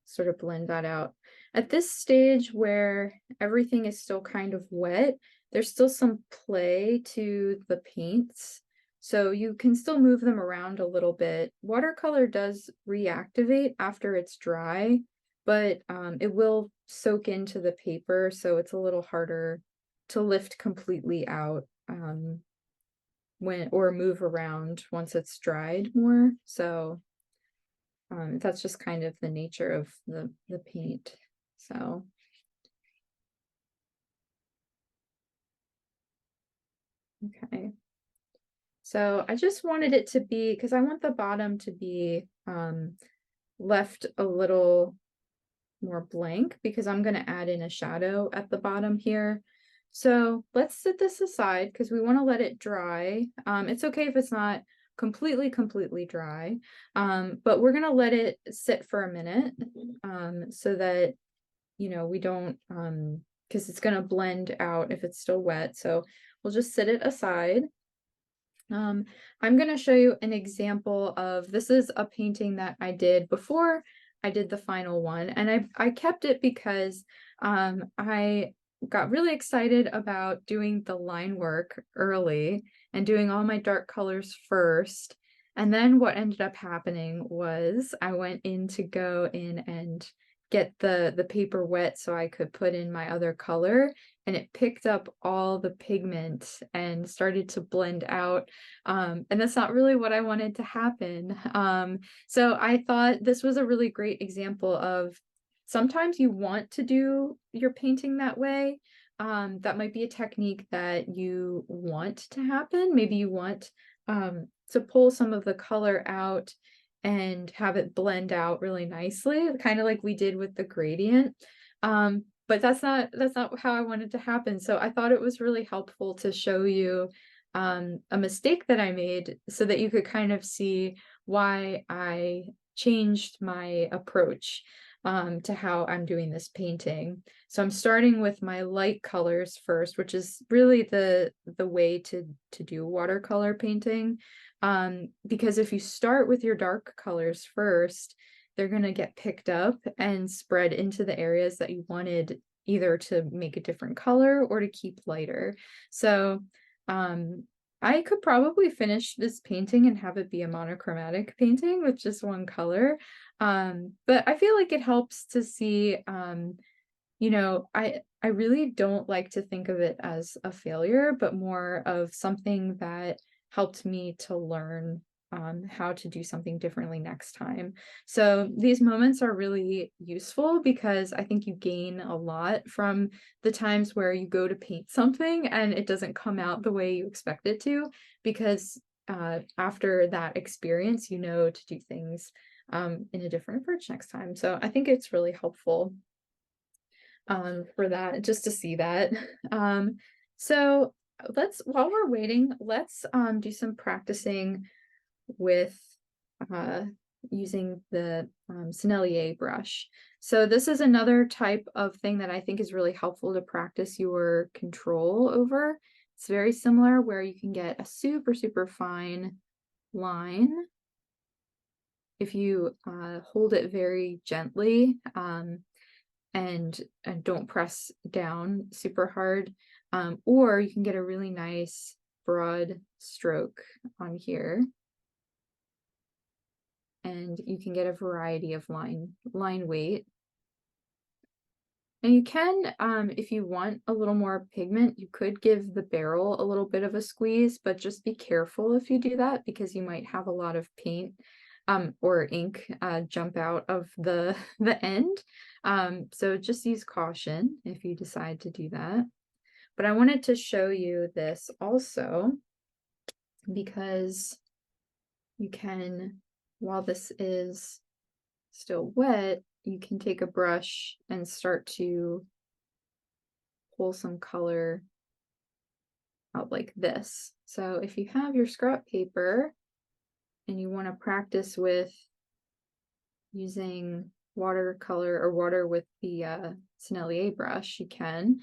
sort of blend that out. At this stage where everything is still kind of wet, there's still some play to the paints. So you can still move them around a little bit. Watercolor does reactivate after it's dry, but it will soak into the paper, so it's a little harder to lift completely out or move around once it's dried more. So that's just kind of the nature of the paint. So okay. So I just wanted it to be, because I want the bottom to be left a little more blank because I'm going to add in a shadow at the bottom here. So let's set this aside because we want to let it dry. It's okay if it's not completely dry, but we're going to let it sit for a minute so that, we don't, because it's going to blend out if it's still wet. So we'll just set it aside. I'm going to show you an example of, this is a painting that I did before I did the final one, and I kept it because I got really excited about doing the line work early and doing all my dark colors first. And then what ended up happening was I went in to go in and get the paper wet so I could put in my other color, and it picked up all the pigment and started to blend out. And that's not really what I wanted to happen. So I thought this was a really great example of sometimes you want to do your painting that way. That might be a technique that you want to happen. Maybe you want to pull some of the color out and have it blend out really nicely, kind of like we did with the gradient. But that's not how I wanted to happen. So I thought it was really helpful to show you a mistake that I made so that you could kind of see why I changed my approach to how I'm doing this painting. So I'm starting with my light colors first, which is really the way to do watercolor painting. Because if you start with your dark colors first, they're going to get picked up and spread into the areas that you wanted either to make a different color or to keep lighter. So I could probably finish this painting and have it be a monochromatic painting with just one color. But I feel like it helps to see, you know, I really don't like to think of it as a failure, but more of something that helped me to learn how to do something differently next time. So these moments are really useful because I think you gain a lot from the times where you go to paint something and it doesn't come out the way you expect it to, because after that experience, you know to do things in a different approach next time. So I think it's really helpful for that, just to see that. So while we're waiting, let's do some practicing with using the Sennelier brush. So this is another type of thing that I think is really helpful to practice your control over. It's very similar where you can get a super, super fine line if you hold it very gently and don't press down super hard, or you can get a really nice broad stroke on here. And you can get a variety of line weight. And you can, if you want a little more pigment, you could give the barrel a little bit of a squeeze, but just be careful if you do that because you might have a lot of paint or ink jump out of the end. So just use caution if you decide to do that. But I wanted to show you this also because you can, while this is still wet, you can take a brush and start to pull some color out like this. So if you have your scrap paper and you want to practice with using watercolor or water with the Sennelier brush, you can.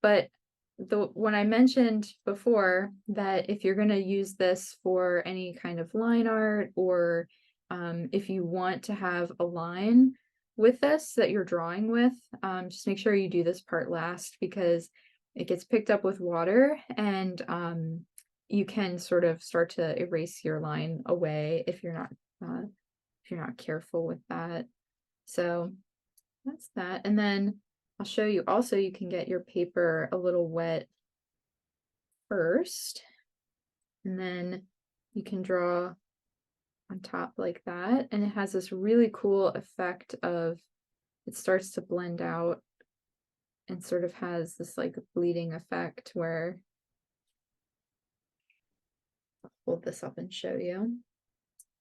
But when I mentioned before that if you're going to use this for any kind of line art, or if you want to have a line with this that you're drawing with, just make sure you do this part last because it gets picked up with water and you can sort of start to erase your line away if you're not careful with that. So that's that. And then I'll show you also, you can get your paper a little wet first, and then you can draw on top like that. And it has this really cool effect of it starts to blend out and sort of has this like bleeding effect where I'll hold this up and show you.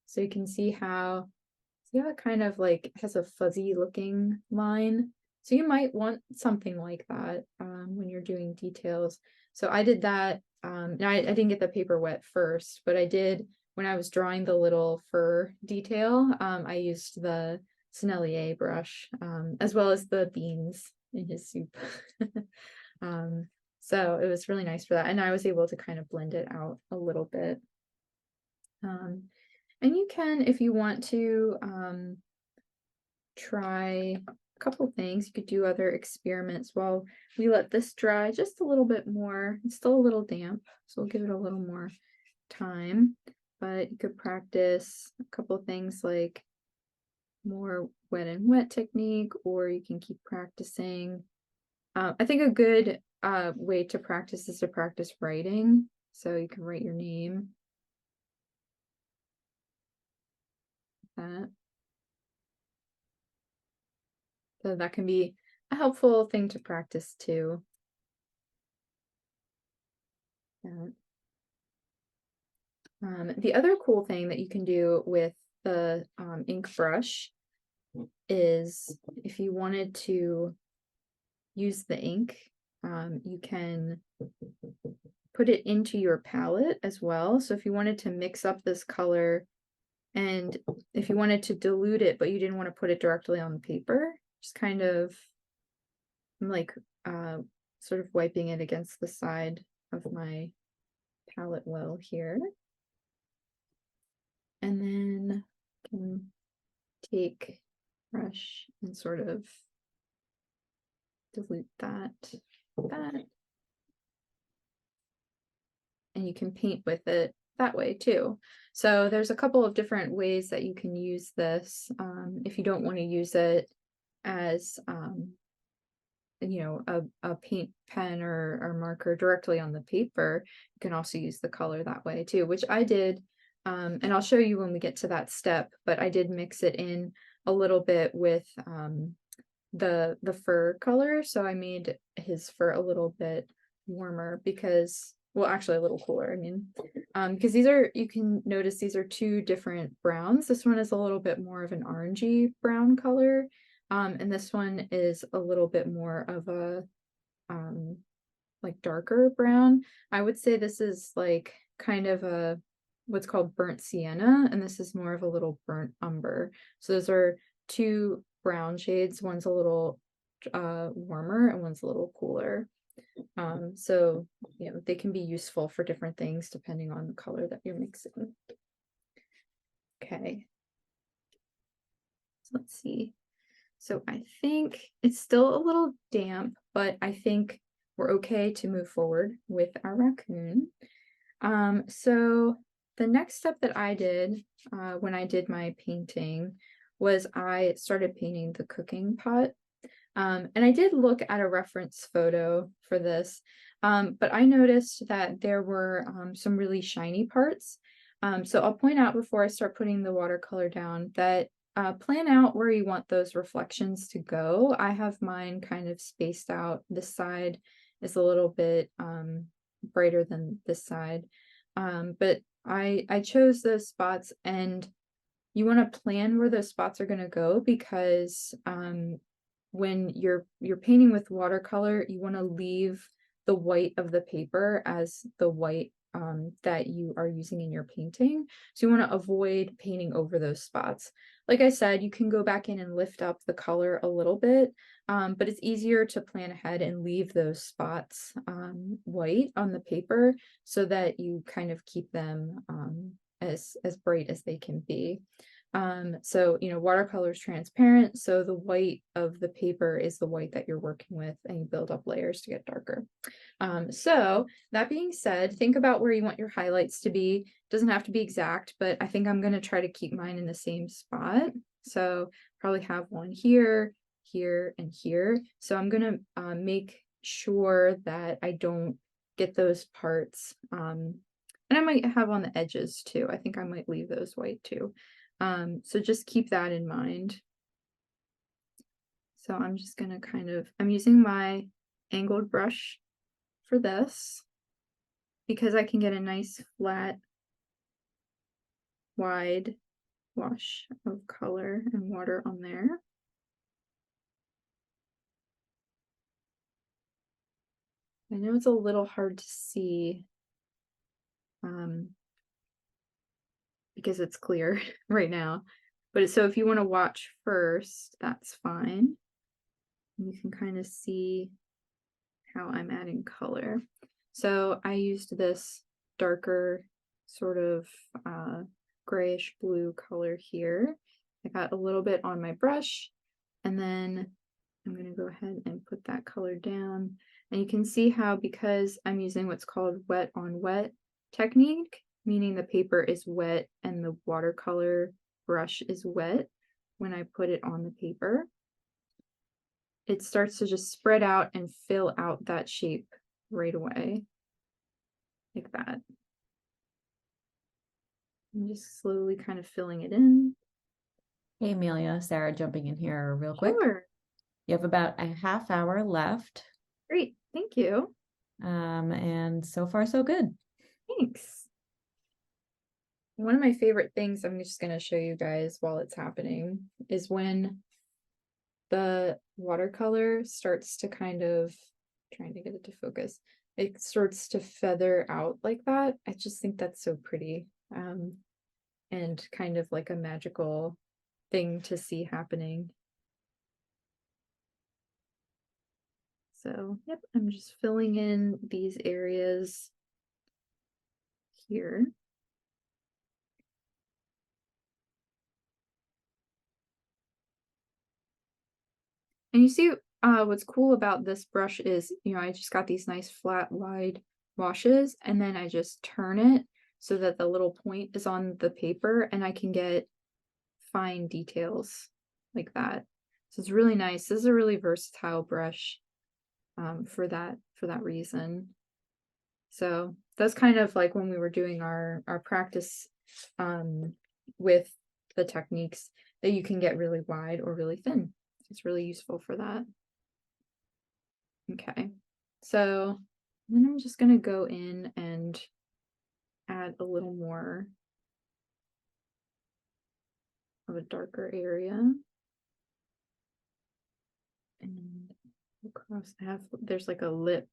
So you can see how it kind of like has a fuzzy looking line. So you might want something like that when you're doing details. So I did that. Now I didn't get the paper wet first, but I did when I was drawing the little fur detail. I used the Sennelier brush as well as the beans in his soup. So it was really nice for that. And I was able to kind of blend it out a little bit. And you can, if you want to, try a couple things. You could do other experiments while we let this dry just a little bit more. It's still a little damp, so we'll give it a little more time. But you could practice a couple things like more wet and wet technique, or you can keep practicing I think a good way to practice is to practice writing. So you can write your name. That. So that can be a helpful thing to practice too. The other cool thing that you can do with the ink brush is if you wanted to use the ink, you can put it into your palette as well. So if you wanted to mix up this color and if you wanted to dilute it, but you didn't want to put it directly on the paper, just kind of like sort of wiping it against the side of my palette well here. And then can take brush and sort of dilute that. And you can paint with it that way too. So there's a couple of different ways that you can use this. If you don't want to use it as you know, a paint pen or marker directly on the paper, you can also use the color that way too, which I did. And I'll show you when we get to that step, but I did mix it in a little bit with the fur color. So I made his fur a little bit warmer because, well, actually a little cooler. I mean, because these are, you can notice these are two different browns. This one is a little bit more of an orangey brown color. And this one is a little bit more of a like darker brown. I would say this is like kind of a what's called burnt sienna, and this is more of a little burnt umber. So those are two brown shades. One's a little warmer and one's a little cooler. So you know, they can be useful for different things depending on the color that you're mixing. Okay. So let's see. So I think it's still a little damp, but I think we're okay to move forward with our raccoon. So the next step that I did when I did my painting was I started painting the cooking pot. And I did look at a reference photo for this, but I noticed that there were some really shiny parts. So I'll point out before I start putting the watercolor down that plan out where you want those reflections to go. I have mine kind of spaced out. This side is a little bit brighter than this side. But I chose those spots, and you want to plan where those spots are going to go because when you're painting with watercolor, you want to leave the white of the paper as the white that you are using in your painting. So you want to avoid painting over those spots. Like I said, you can go back in and lift up the color a little bit, but it's easier to plan ahead and leave those spots white on the paper so that you kind of keep them as bright as they can be. So, you know, watercolor is transparent, so the white of the paper is the white that you're working with, and you build up layers to get darker. So that being said, think about where you want your highlights to be. Doesn't have to be exact, but I think I'm going to try to keep mine in the same spot. So probably have one here, here, and here. So I'm going to make sure that I don't get those parts. And I might have on the edges too. I think I might leave those white too. So just keep that in mind. So I'm just gonna I'm using my angled brush for this because I can get a nice flat, wide wash of color and water on there. I know it's a little hard to see because it's clear right now, but so if you want to watch first, that's fine. You can kind of see how I'm adding color. So I used this darker sort of grayish blue color here. I got a little bit on my brush, and then I'm going to go ahead and put that color down. And you can see how, because I'm using what's called wet on wet technique, meaning the paper is wet and the watercolor brush is wet when I put it on the paper. it starts to just spread out and fill out that shape right away. Like that. I'm just slowly kind of filling it in. Hey, Amelia, Sarah jumping in here real quick. Sure. You have about a half hour left. Great. Thank you. And so far so good. Thanks. One of my favorite things I'm just going to show you guys while it's happening is when the watercolor starts to kind of, trying to get it to focus, it starts to feather out like that. I just think that's so pretty, and kind of like a magical thing to see happening. So, yep, I'm just filling in these areas here. And you see, what's cool about this brush is, I just got these nice flat wide washes, and then I just turn it so that the little point is on the paper and I can get fine details like that. So it's really nice. This is a really versatile brush, for that reason. So that's kind of like when we were doing our practice, with the techniques, that you can get really wide or really thin. It's really useful for that. Okay, so then I'm just gonna go in and add a little more of a darker area. And across, there's like a lip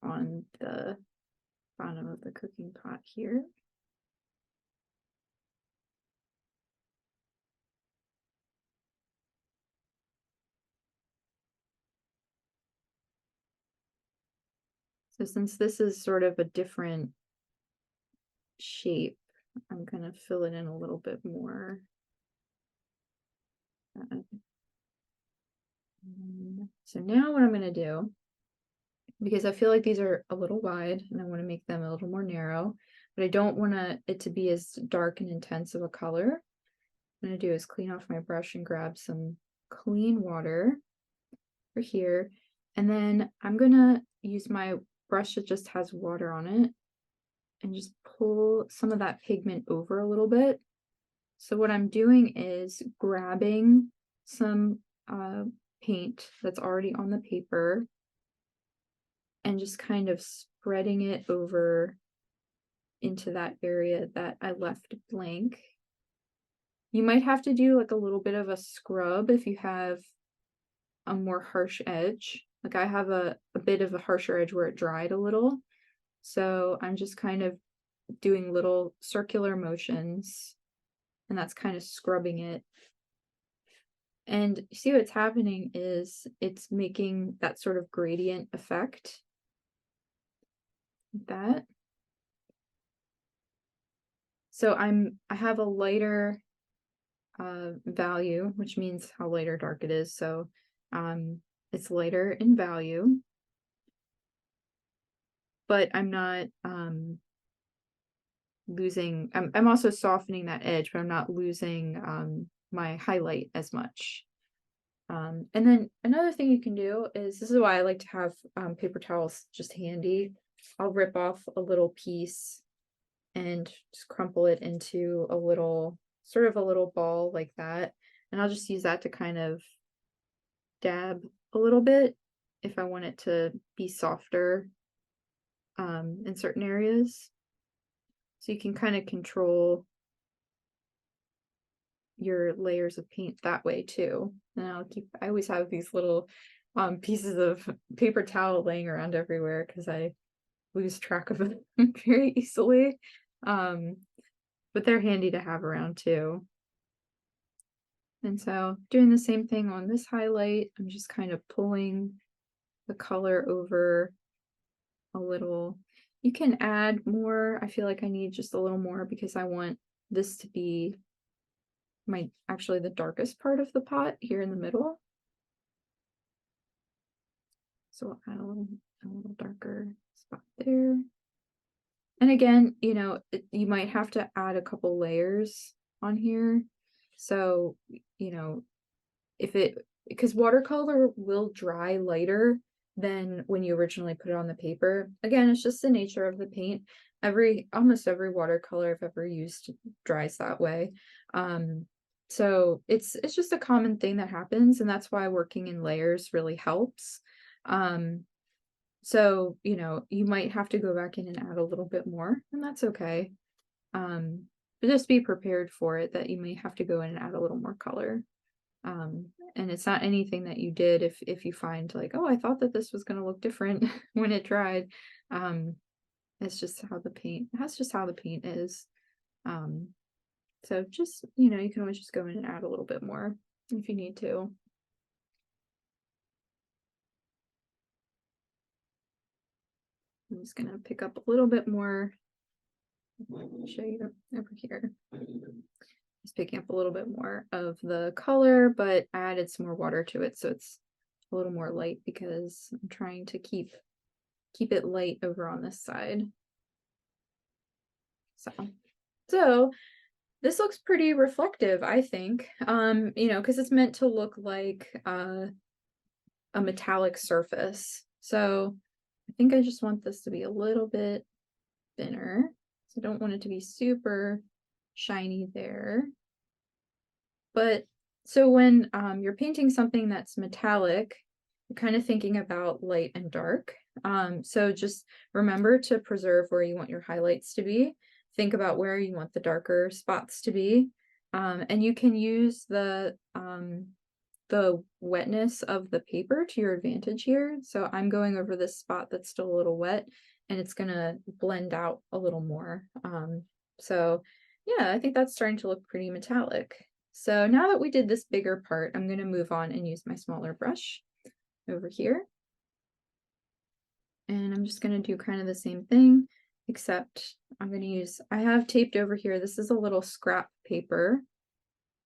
on the bottom of the cooking pot here. So since this is sort of a different shape, I'm gonna fill it in a little bit more. So now what I'm gonna do, because I feel like these are a little wide and I want to make them a little more narrow, but I don't want it to be as dark and intense of a color. What I'm gonna do is clean off my brush and grab some clean water for here, and then I'm gonna use my brush that just has water on it and just pull some of that pigment over a little bit. So what I'm doing is grabbing some paint that's already on the paper and just kind of spreading it over into that area that I left blank. You might have to do like a little bit of a scrub if you have a more harsh edge. Like I have a bit of a harsher edge where it dried a little. So I'm just kind of doing little circular motions, and that's kind of scrubbing it. And you see what's happening is it's making that sort of gradient effect. Like that. So I have a lighter value, which means how light or dark it is. So it's lighter in value, but I'm not losing, I'm also softening that edge, but I'm not losing my highlight as much. And then another thing you can do is, this is why I like to have paper towels just handy. I'll rip off a little piece and just crumple it into a little, sort of a little ball like that. And I'll just use that to kind of dab a little bit if I want it to be softer in certain areas. So you can kind of control your layers of paint that way too. And I always have these little pieces of paper towel laying around everywhere because I lose track of them very easily. But they're handy to have around too. And so doing the same thing on this highlight, I'm just kind of pulling the color over a little. You can add more. I feel like I need just a little more because I want this to be actually the darkest part of the pot here in the middle. So I'll add a little darker spot there. And again, you might have to add a couple layers on here. So, if because watercolor will dry lighter than when you originally put it on the paper. Again, it's just the nature of the paint. Almost every watercolor I've ever used dries that way. So it's just a common thing that happens, and that's why working in layers really helps. So, you know, you might have to go back in and add a little bit more, and that's okay. But just be prepared for it, that you may have to go in and add a little more color. And it's not anything that you did if you find like, oh, I thought that this was going to look different when it dried. It's just how the paint, that's just how the paint is. So just, you know, you can always just go in and add a little bit more if you need to. I'm just gonna pick up a little bit more. I'll show you over here. Just picking up a little bit more of the color, but I added some more water to it, so it's a little more light because I'm trying to keep it light over on this side. So this looks pretty reflective, I think. You know, because it's meant to look like a metallic surface. So I think I just want this to be a little bit thinner. So I don't want it to be super shiny there. But so when you're painting something that's metallic, you're kind of thinking about light and dark. So just remember to preserve where you want your highlights to be. Think about where you want the darker spots to be. And you can use the wetness of the paper to your advantage here. So I'm going over this spot that's still a little wet, and it's gonna blend out a little more. So yeah, I think that's starting to look pretty metallic. So now that we did this bigger part, I'm gonna move on and use my smaller brush over here. And I'm just gonna do kind of the same thing, except I'm gonna use, I have taped over here, this is a little scrap paper.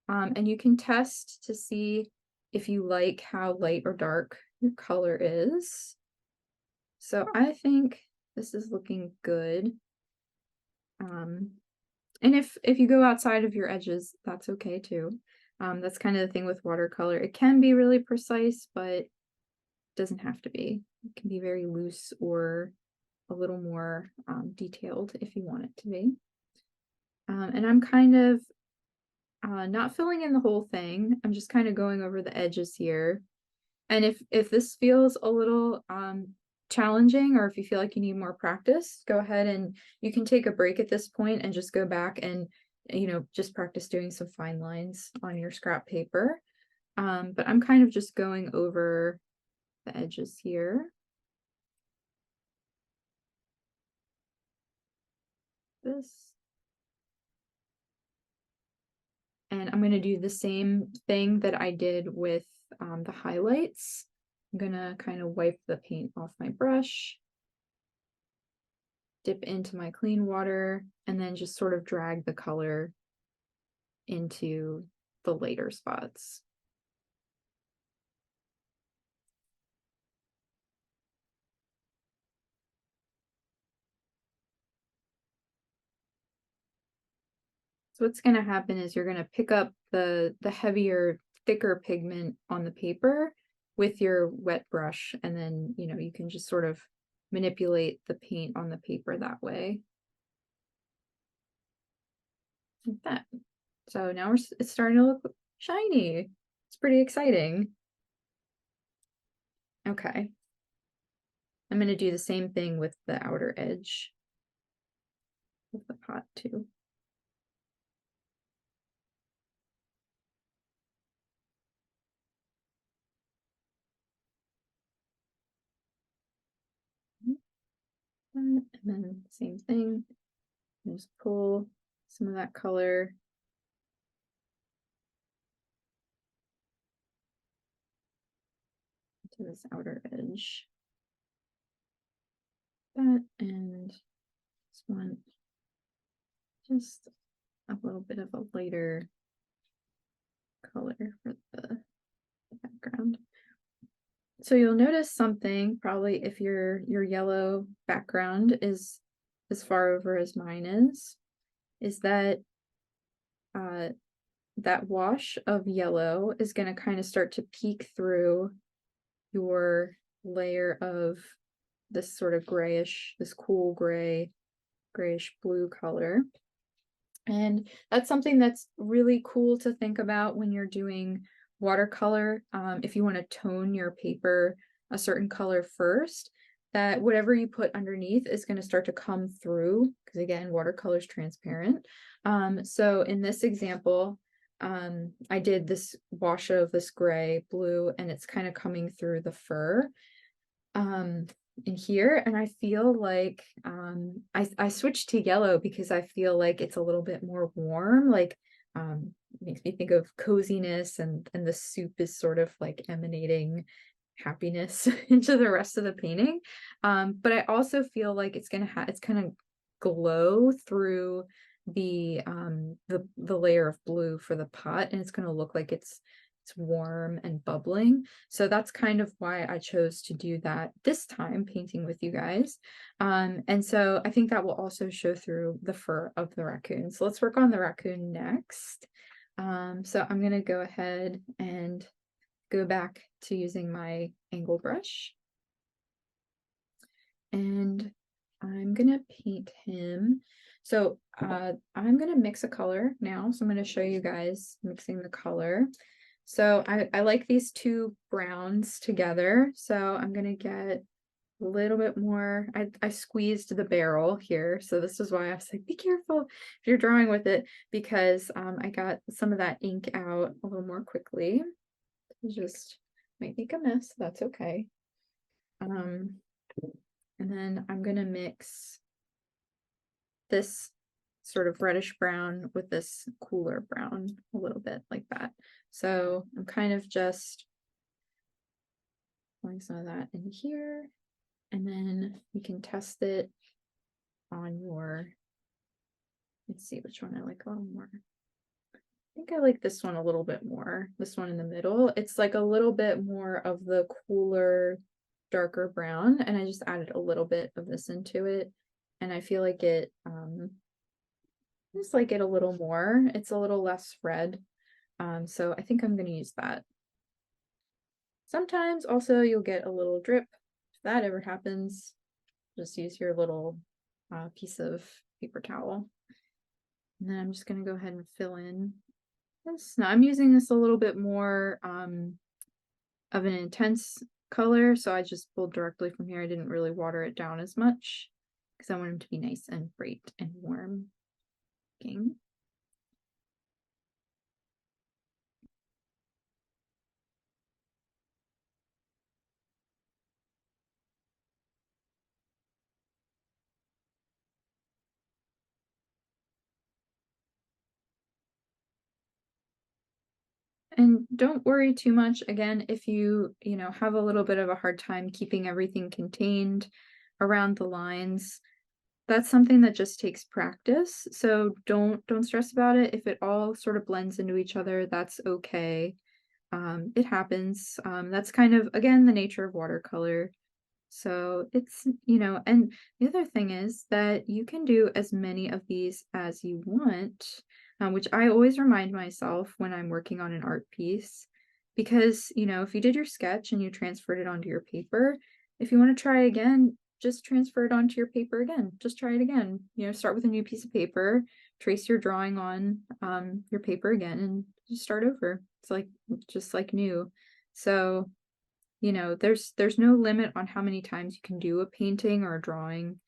And you can test to see if you like how light or dark your color is. So I think this is looking good. And if you go outside of your edges, that's okay too. That's kind of the thing with watercolor. It can be really precise, but it doesn't have to be. It can be very loose or a little more detailed if you want it to be. And I'm kind of not filling in the whole thing. I'm just kind of going over the edges here. And if this feels a little challenging, or if you feel like you need more practice, go ahead and you can take a break at this point and just go back and, you know, just practice doing some fine lines on your scrap paper. But I'm kind of just going over the edges here. This. And I'm going to do the same thing that I did with the highlights. I'm going to kind of wipe the paint off my brush, dip into my clean water, and then just sort of drag the color into the later spots. So what's going to happen is you're going to pick up the heavier, thicker pigment on the paper with your wet brush, and then, you know, you can just sort of manipulate the paint on the paper that way. Like that. So now it's starting to look shiny. It's pretty exciting. Okay. I'm going to do the same thing with the outer edge of the pot too. And then same thing, just pull some of that color to this outer edge. That, and this one, just a little bit of a lighter color for the background. So you'll notice something, probably if your yellow background is as far over as mine is that that wash of yellow is going to kind of start to peek through your layer of this sort of grayish, this cool grayish blue color. And that's something that's really cool to think about when you're doing watercolor. If you want to tone your paper a certain color first, that whatever you put underneath is going to start to come through, because again, watercolor is transparent. So in this example, I did this wash of this gray blue, and it's kind of coming through the fur in here, and I feel like I switched to yellow because I feel like it's a little bit more warm, like makes me think of coziness, and the soup is sort of like emanating happiness into the rest of the painting. But I also feel like it's gonna glow through the layer of blue for the pot, and it's gonna look like it's warm and bubbling. So that's kind of why I chose to do that this time, painting with you guys. And so I think that will also show through the fur of the raccoon. So let's work on the raccoon next. So I'm gonna go ahead and go back to using my angle brush. And I'm gonna paint him. So I'm gonna mix a color now. So I'm gonna show you guys mixing the color. So I like these two browns together. So I'm gonna get a little bit more. I squeezed the barrel here. So this is why I was like, be careful if you're drawing with it, because I got some of that ink out a little more quickly. It just might make a mess. That's okay. And then I'm gonna mix this sort of reddish brown with this cooler brown a little bit like that. So I'm kind of just pouring some of that in here, and then you can test it on your, let's see which one I like a little more. I think I like this one a little bit more, this one in the middle. It's like a little bit more of the cooler, darker brown, and I just added a little bit of this into it, and I feel like it just like it a little more. It's a little less red. So I think I'm going to use that. Sometimes also you'll get a little drip. If that ever happens, just use your little piece of paper towel. And then I'm just going to go ahead and fill in this. Now I'm using this a little bit more of an intense color, so I just pulled directly from here. I didn't really water it down as much because I want him to be nice and bright and warm looking. And don't worry too much, again, if you have a little bit of a hard time keeping everything contained around the lines. That's something that just takes practice. So don't stress about it. If it all sort of blends into each other, that's okay. It happens. That's kind of, again, the nature of watercolor. So it's, and the other thing is that you can do as many of these as you want, which I always remind myself when I'm working on an art piece, because, if you did your sketch and you transferred it onto your paper, if you want to try again, just transfer it onto your paper again. Just try it again. Start with a new piece of paper, trace your drawing on your paper again, and just start over. It's like just like new. So there's no limit on how many times you can do a painting or a drawing.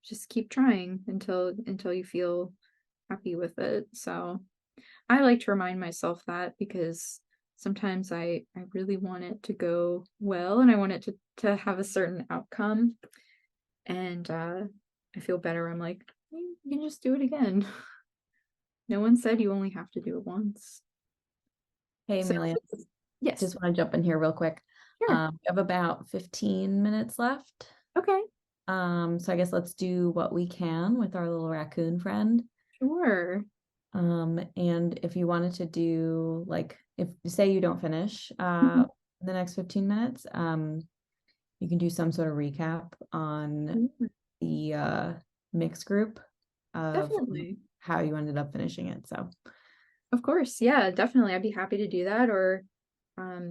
Just keep trying until you feel happy with it. So I like to remind myself that, because sometimes I really want it to go well, and I want it to have a certain outcome, and I feel better. I'm like, you can just do it again. No one said you only have to do it once. Hey, So Amelia, yes, just want to jump in here real quick. sure. We have about 15 minutes left. Okay, So I guess let's do what we can with our little raccoon friend. sure. And if you wanted to do, like, if say you don't finish Mhm. in the next 15 minutes, you can do some sort of recap on the mix group of Definitely. how you ended up finishing it. So Of course, yeah, definitely. I'd be happy to do that, or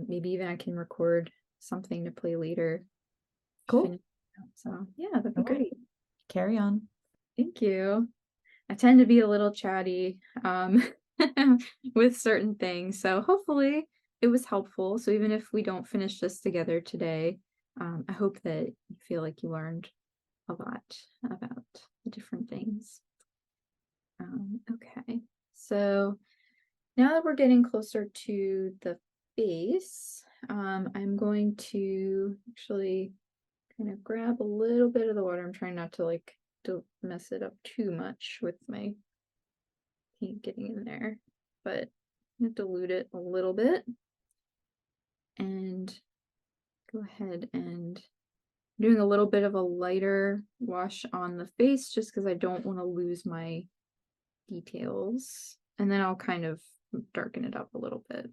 maybe even I can record something to play later. Cool. Finish it out. So yeah, that'd be All right. great. Carry on. Thank you. I tend to be a little chatty with certain things, so hopefully it was helpful. So even if we don't finish this together today, I hope that you feel like you learned a lot about the different things. Okay, so now that we're getting closer to the base, I'm going to actually kind of grab a little bit of the water. I'm trying not to like to mess it up too much with my paint getting in there, but I'm gonna dilute it a little bit and go ahead and doing a little bit of a lighter wash on the face just because I don't want to lose my details. And then I'll kind of darken it up a little bit.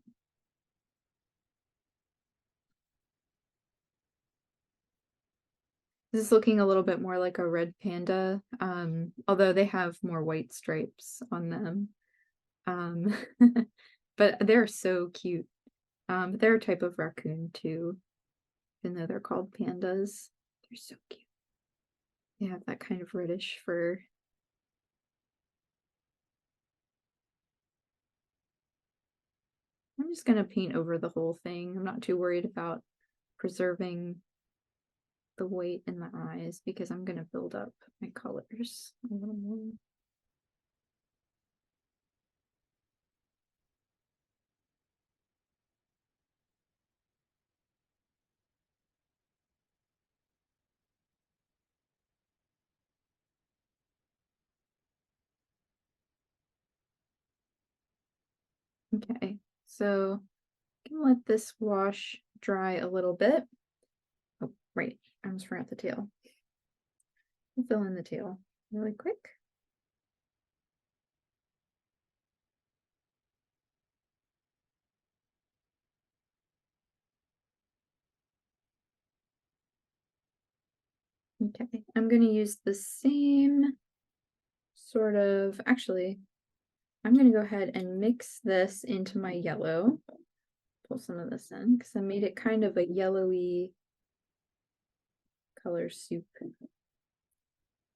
This is looking a little bit more like a red panda, although they have more white stripes on them. But they're so cute. They're a type of raccoon too, even though they're called pandas. They're so cute. They have that kind of reddish fur. I'm just gonna paint over the whole thing. I'm not too worried about preserving the white in the eyes because I'm gonna build up my colors a little more. Okay, so I can let this wash dry a little bit. Oh, right, I almost forgot the tail. I'll fill in the tail really quick. Okay, I'm going to use the same sort of, actually, I'm going to go ahead and mix this into my yellow. Pull some of this in because I made it kind of a yellowy color soup.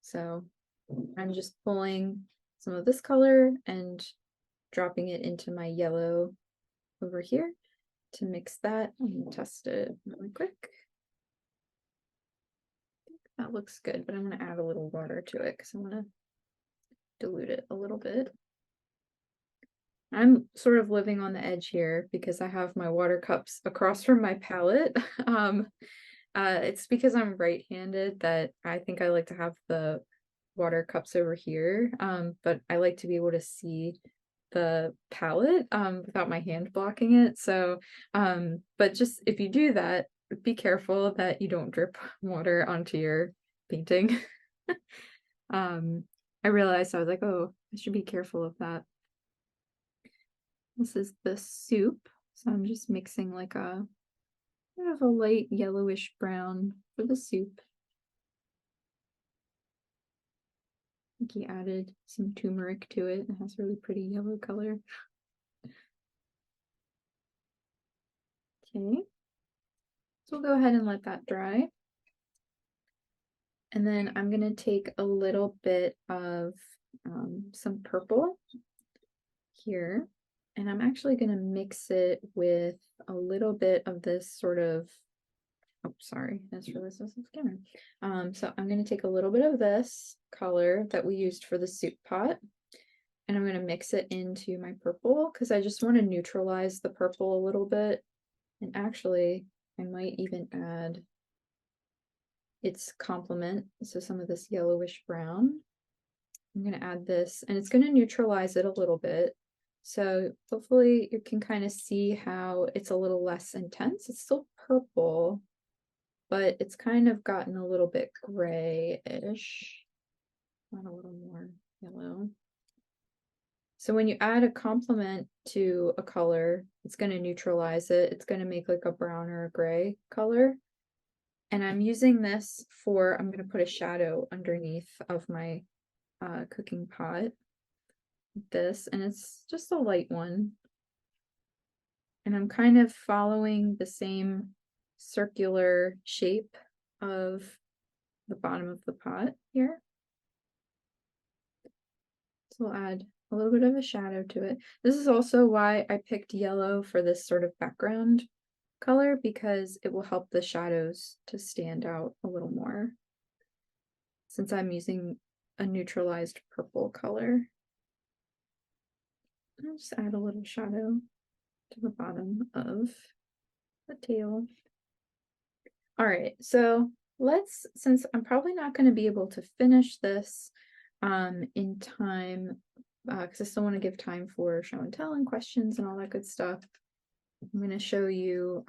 So I'm just pulling some of this color and dropping it into my yellow over here to mix that and test it really quick. That looks good, but I'm going to add a little water to it because I'm going to dilute it a little bit. I'm sort of living on the edge here because I have my water cups across from my palette. It's because I'm right-handed that I think I like to have the water cups over here, but I like to be able to see the palette without my hand blocking it. So, but just if you do that, be careful that you don't drip water onto your painting. I realized I was like, oh, I should be careful of that. This is the soup, so I'm just mixing like a kind of a light yellowish brown for the soup. I think he added some turmeric to it. It has a really pretty yellow color. Okay, so we'll go ahead and let that dry. And then I'm going to take a little bit of some purple here, and I'm actually going to mix it with a little bit of this sort of, oh, sorry, I just realized this is camera. So I'm going to take a little bit of this color that we used for the soup pot, and I'm going to mix it into my purple because I just want to neutralize the purple a little bit. And actually, I might even add its complement, so some of this yellowish brown. I'm going to add this, and it's going to neutralize it a little bit. So hopefully you can kind of see how it's a little less intense. It's still purple, but it's kind of gotten a little bit grayish. Not a little more yellow. So when you add a complement to a color, it's going to neutralize it. It's going to make like a brown or a gray color. And I'm using this for, I'm going to put a shadow underneath of my cooking pot. this, and it's just a light one. And I'm kind of following the same circular shape of the bottom of the pot here. So we'll add a little bit of a shadow to it. This is also why I picked yellow for this sort of background color, because it will help the shadows to stand out a little more, since I'm using a neutralized purple color. I'll just add a little shadow to the bottom of the tail. All right, so let's, since I'm probably not going to be able to finish this in time, because I still want to give time for show and tell and questions and all that good stuff, I'm going to show you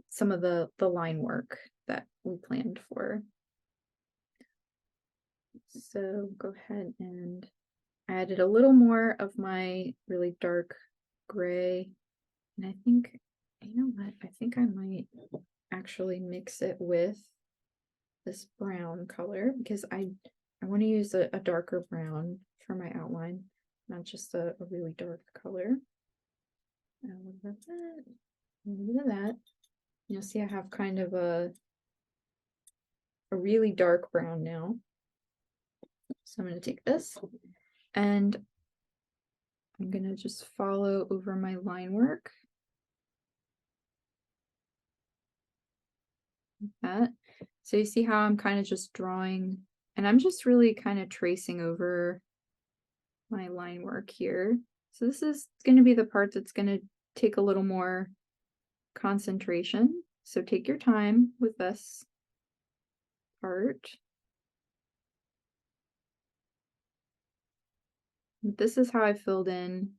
some of the line work that we planned for. So go ahead, and I added a little more of my really dark gray, and I think, you know what, I think I might actually mix it with this brown color, because I want to use a darker brown for my outline, not just a really dark color. And a little bit of that, a little bit of that. You'll see I have kind of a really dark brown now. So I'm going to take this, and I'm going to just follow over my line work. Like that. So you see how I'm kind of just drawing, and I'm just really kind of tracing over my line work here. So this is going to be the part that's going to take a little more concentration. So take your time with this part. This is how I filled in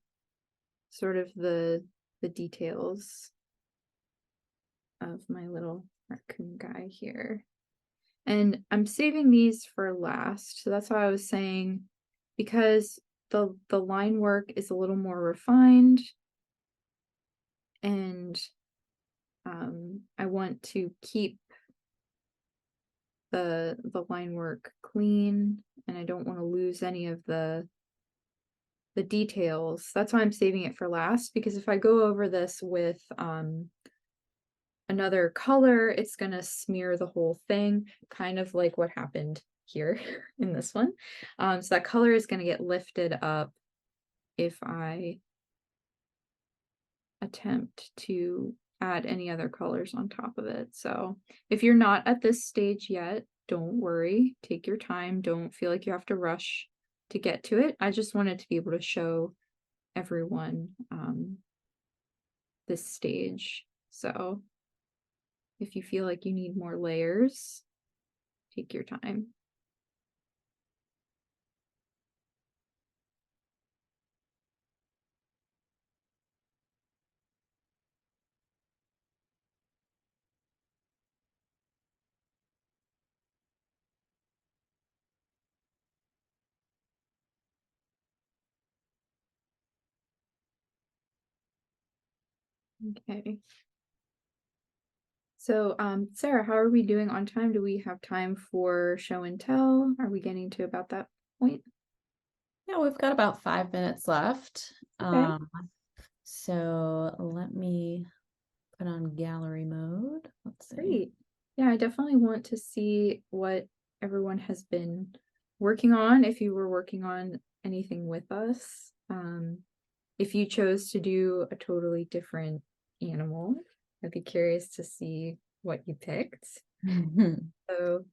sort of the details of my little raccoon guy here. And I'm saving these for last. So that's why I was saying, because the line work is a little more refined, and I want to keep the line work clean, and I don't want to lose any of the details. That's why I'm saving it for last, because if I go over this with another color, it's gonna smear the whole thing, kind of like what happened here in this one. So that color is gonna get lifted up if I attempt to add any other colors on top of it. So if you're not at this stage yet, don't worry, take your time, don't feel like you have to rush to get to it. I just wanted to be able to show everyone this stage. So if you feel like you need more layers, take your time. Okay. So, Sarah, how are we doing on time? Do we have time for show and tell? Are we getting to about that point? Yeah, we've got about 5 minutes left. Okay. So let me put on gallery mode. Let's see. Great. Yeah, I definitely want to see what everyone has been working on, if you were working on anything with us. If you chose to do a totally different animal, I'd be curious to see what you picked. So,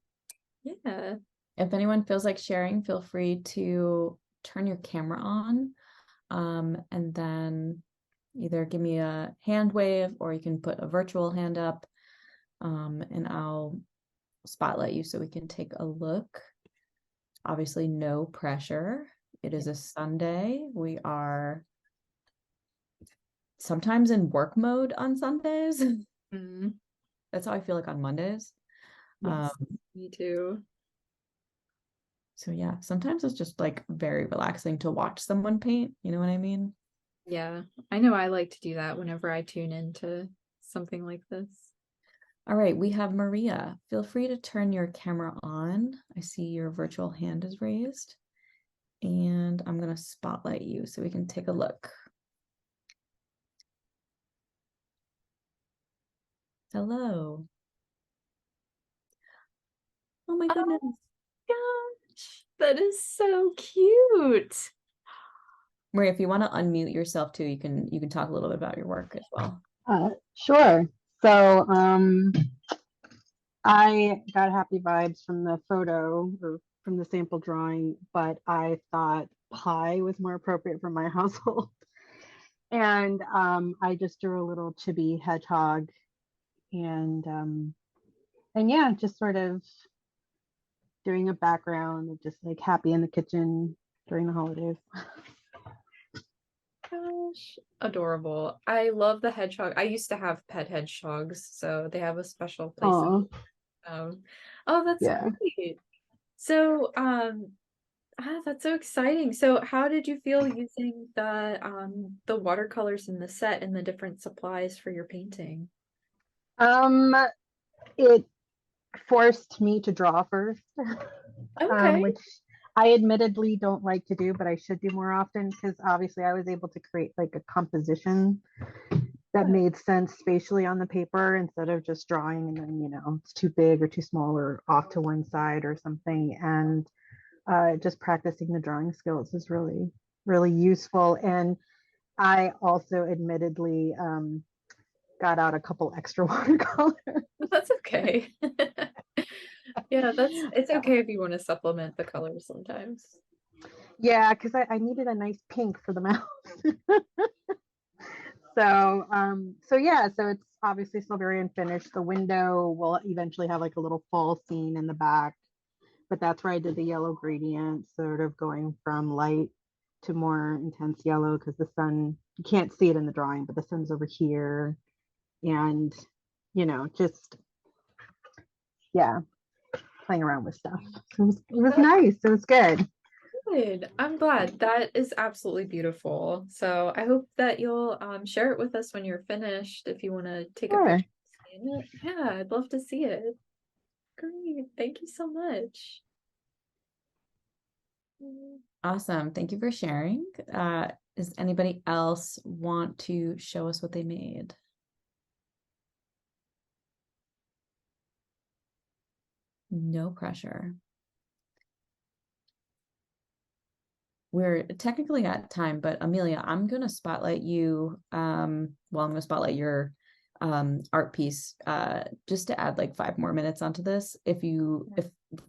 yeah. If anyone feels like sharing, feel free to turn your camera on, and then either give me a hand wave, or you can put a virtual hand up, and I'll spotlight you so we can take a look. Obviously, no pressure. It is a Sunday. We are sometimes in work mode on Sundays. Mm, That's how I feel like on Mondays. yes, me too. So yeah, sometimes it's just like very relaxing to watch someone paint. You know what I mean? Yeah, I know I like to do that whenever I tune into something like this. All right, we have Maria. Feel free to turn your camera on. I see your virtual hand is raised. and I'm gonna spotlight you so we can take a look. Hello. Oh my goodness. Oh gosh, that is so cute. Maria, if you want to unmute yourself too, you can talk a little bit about your work as well. Sure. So I got happy vibes from the photo or from the sample drawing, but I thought pie was more appropriate for my household. And I just drew a little chibi hedgehog and yeah, just sort of doing a background of just like happy in the kitchen during the holidays. Gosh, adorable. I love the hedgehog. I used to have pet hedgehogs, so they have a special place in Oh, oh, that's yeah. great. So, that's so exciting. So, how did you feel using the watercolors in the set and the different supplies for your painting? Um, it forced me to draw first, Okay. which I admittedly don't like to do, but I should do more often because obviously I was able to create like a composition that Yeah. made sense spatially on the paper instead of just drawing and then, it's too big or too small or off to one side or something. And just practicing the drawing skills is really, really useful. And I also admittedly got out a couple extra watercolors. That's okay. Yeah, it's okay if you want to supplement the colors sometimes. Yeah, because I needed a nice pink for the mouth. So yeah, so it's obviously still very unfinished. The window will eventually have like a little fall scene in the back, but that's where I did the yellow gradient, sort of going from light to more intense yellow because the sun, you can't see it in the drawing, but the sun's over here. And, just, yeah, playing around with stuff. So it was nice. It was good. Good. I'm glad. That is absolutely beautiful. So I hope that you'll share it with us when you're finished if you want to take a Sure. picture of seeing it. Yeah, I'd love to see it. Great. Thank you so much. Awesome. Thank you for sharing. Does anybody else want to show us what they made? No pressure. We're technically at time, but Amelia, I'm going to spotlight you. I'm going to spotlight your art piece just to add like 5 more minutes onto this. If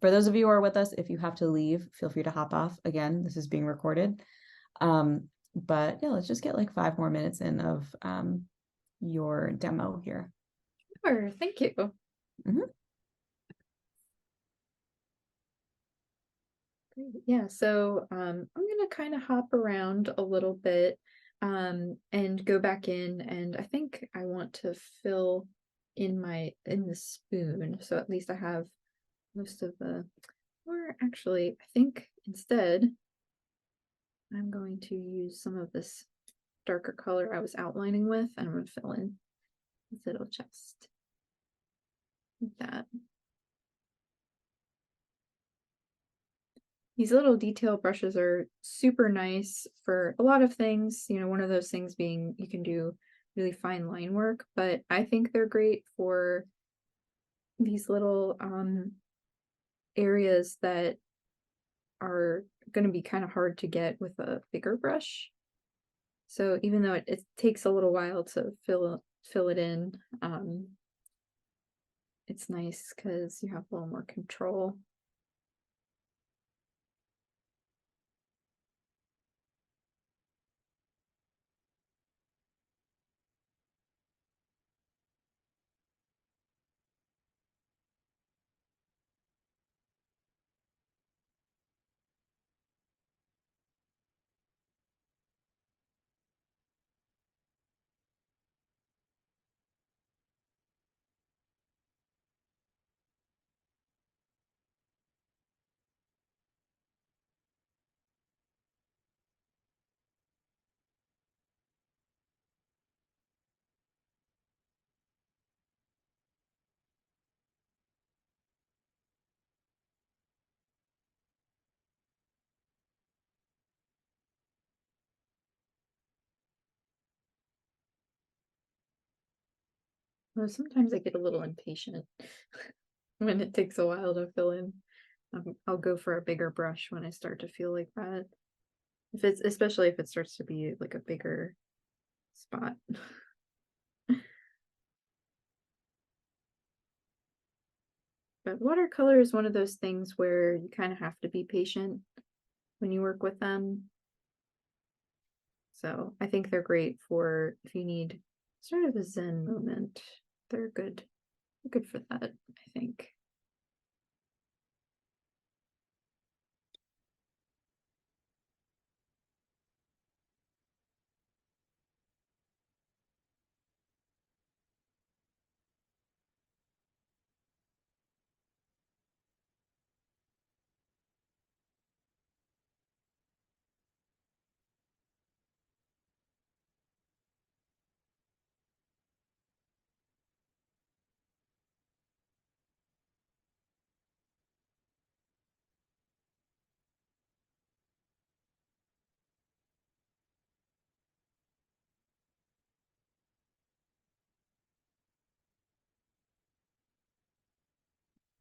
for those of you who are with us, if you have to leave, feel free to hop off. Again, this is being recorded. But yeah, let's just get like 5 more minutes in of your demo here. Sure. Thank you. Mhm. Great. Yeah, so I'm gonna kind of hop around a little bit and go back in, and I think I want to fill in the spoon, so at least I have most of or actually I think instead I'm going to use some of this darker color I was outlining with, and I'm going to fill in this little chest like that. These little detail brushes are super nice for a lot of things. One of those things being you can do really fine line work, but I think they're great for these little areas that are going to be kind of hard to get with a bigger brush. So even though it takes a little while to fill it in, it's nice because you have a little more control. Well, sometimes I get a little impatient when it takes a while to fill in. I'll go for a bigger brush when I start to feel like that. Especially if it starts to be like a bigger spot. But watercolor is one of those things where you kind of have to be patient when you work with them. So I think they're great for if you need sort of a zen moment. They're good. They're good for that, I think.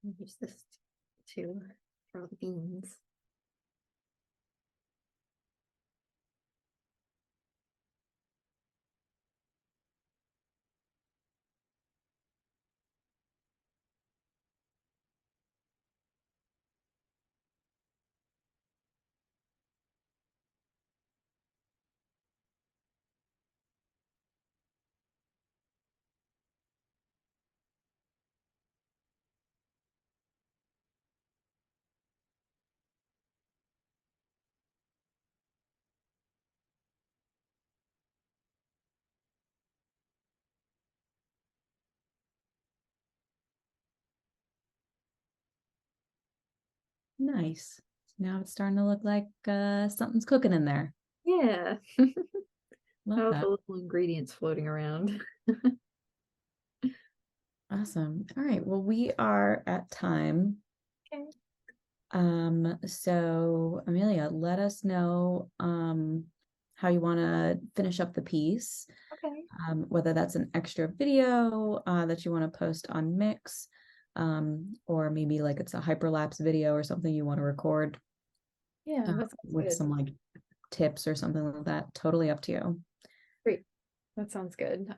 I'll use this to draw the beans. Nice. Now it's starting to look like something's cooking in there. Yeah. Love All that. the little ingredients floating around. Awesome. All right. Well, we are at time. Okay. So Amelia, let us know how you want to finish up the piece. Okay. Whether that's an extra video that you want to post on Mix, or maybe like it's a hyperlapse video or something you want to record Yeah, that sounds with good. some like tips or something like that. Totally up to you. Great. That sounds good.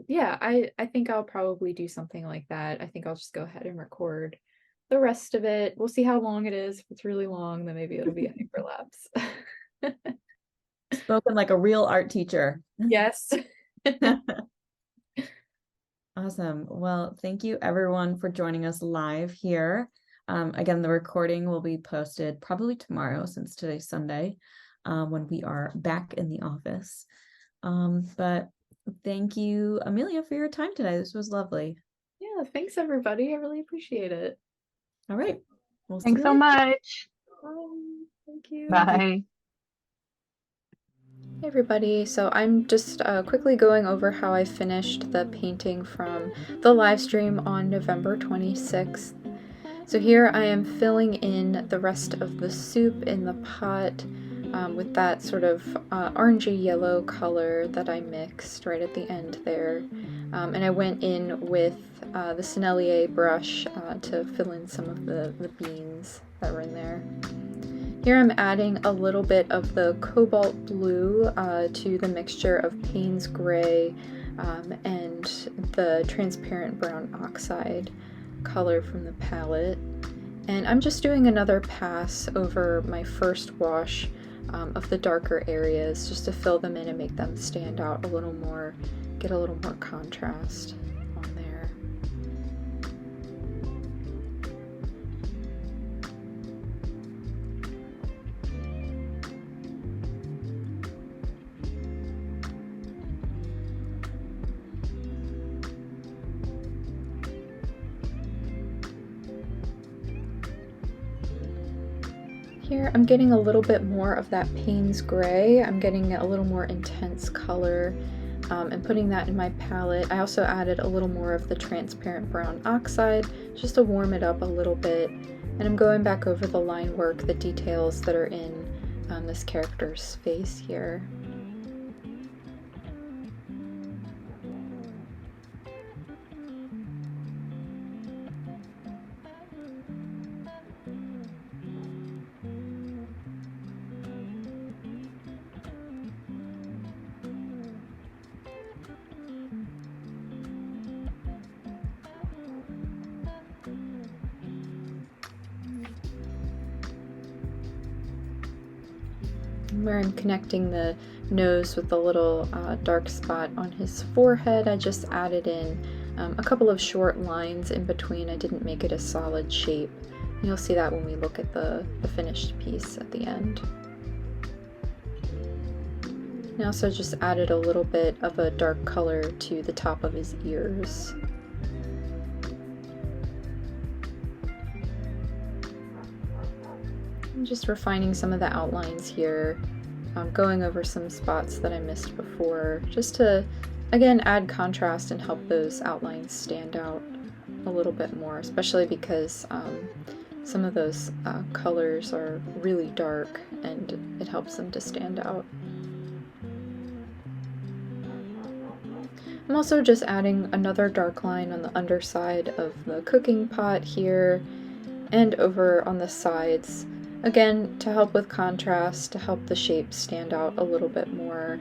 Yeah, I think I'll probably do something like that. I think I'll just go ahead and record the rest of it. We'll see how long it is. If it's really long, then maybe it'll be a hyperlapse. Spoken like a real art teacher. Yes. Awesome. Well, thank you everyone for joining us live here. Again, the recording will be posted probably tomorrow since today's Sunday, when we are back in the office. But thank you, Amelia, for your time today. This was lovely. Yeah, thanks everybody. I really appreciate it. All right. We'll Thanks see so you much. Bye. Thank you. Bye. Hey everybody, so I'm just quickly going over how I finished the painting from the live stream on November 26th. So here I am filling in the rest of the soup in the pot with that sort of orangey yellow color that I mixed right at the end there. And I went in with the Sennelier brush to fill in some of the beans that were in there. Here I'm adding a little bit of the cobalt blue to the mixture of Payne's gray and the transparent brown oxide color from the palette. And I'm just doing another pass over my first wash of the darker areas just to fill them in and make them stand out a little more, get a little more contrast on there. Here I'm getting a little bit more of that Payne's gray. I'm getting a little more intense color and putting that in my palette. I also added a little more of the transparent brown oxide just to warm it up a little bit. And I'm going back over the line work, the details that are in this character's face here. where I'm connecting the nose with the little dark spot on his forehead, I just added in a couple of short lines in between. I didn't make it a solid shape. You'll see that when we look at the finished piece at the end. I also just added a little bit of a dark color to the top of his ears. I'm just refining some of the outlines here, going over some spots that I missed before, just to, again, add contrast and help those outlines stand out a little bit more, especially because some of those colors are really dark and it helps them to stand out. I'm also just adding another dark line on the underside of the cooking pot here and over on the sides, again to help with contrast, to help the shape stand out a little bit more.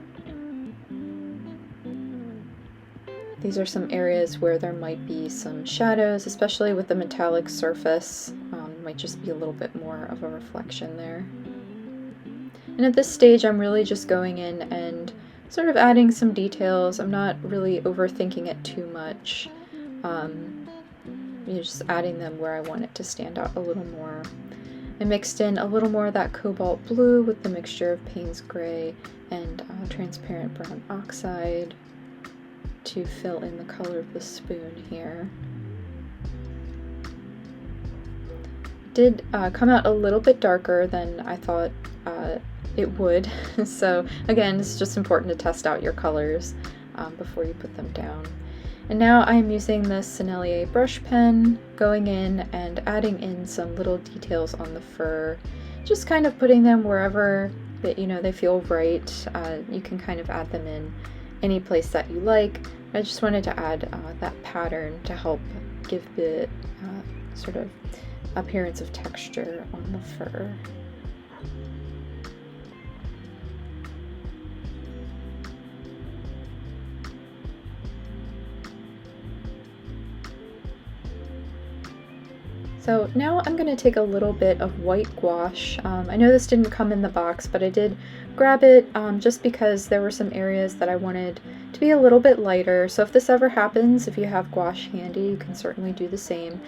These are some areas where there might be some shadows, especially with the metallic surface. Might just be a little bit more of a reflection there. And at this stage I'm really just going in and sort of adding some details. I'm not really overthinking it too much. Just adding them where I want it to stand out a little more. I mixed in a little more of that cobalt blue with the mixture of Payne's gray and transparent brown oxide to fill in the color of the spoon here. Did come out a little bit darker than I thought it would. So again, it's just important to test out your colors before you put them down. And now I'm using this Sennelier brush pen, going in and adding in some little details on the fur, just kind of putting them wherever that they feel right. You can kind of add them in any place that you like. I just wanted to add that pattern to help give the sort of appearance of texture on the fur. So now I'm going to take a little bit of white gouache. I know this didn't come in the box, but I did grab it just because there were some areas that I wanted to be a little bit lighter. So if this ever happens, if you have gouache handy, you can certainly do the same.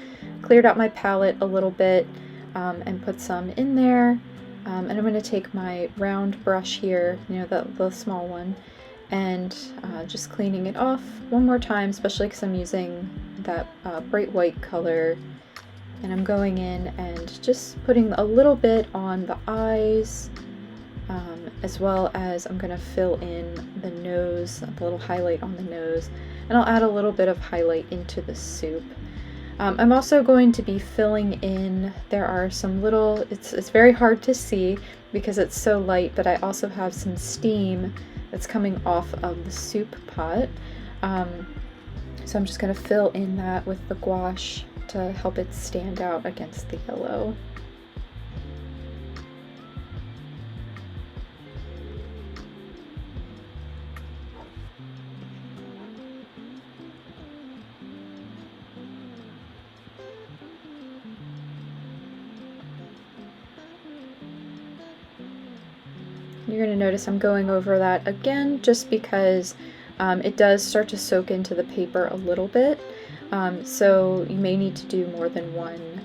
Cleared out my palette a little bit and put some in there. And I'm going to take my round brush here, the small one, and just cleaning it off one more time, especially because I'm using that bright white color. And I'm going in and just putting a little bit on the eyes, as well as I'm going to fill in the nose, a little highlight on the nose, and I'll add a little bit of highlight into the soup. I'm also going to be filling in, there are some little, it's very hard to see because it's so light, but I also have some steam that's coming off of the soup pot. So I'm just going to fill in that with the gouache to help it stand out against the yellow. You're going to notice I'm going over that again just because it does start to soak into the paper a little bit. So you may need to do more than one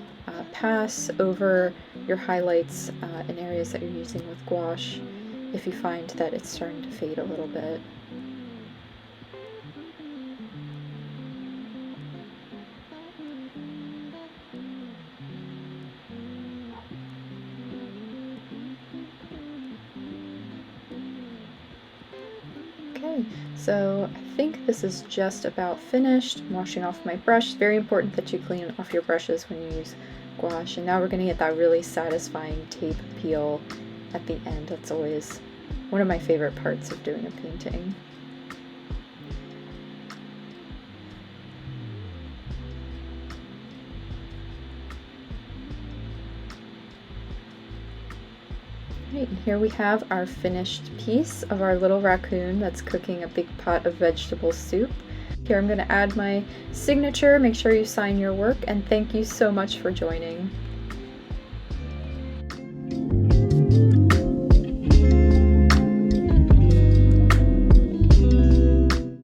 pass over your highlights in areas that you're using with gouache if you find that it's starting to fade a little bit. So I think this is just about finished. I'm washing off my brush. It's very important that you clean off your brushes when you use gouache. And now we're going to get that really satisfying tape peel at the end. That's always one of my favorite parts of doing a painting. Right, and here we have our finished piece of our little raccoon that's cooking a big pot of vegetable soup. Here I'm going to add my signature. Make sure you sign your work, and thank you so much for joining.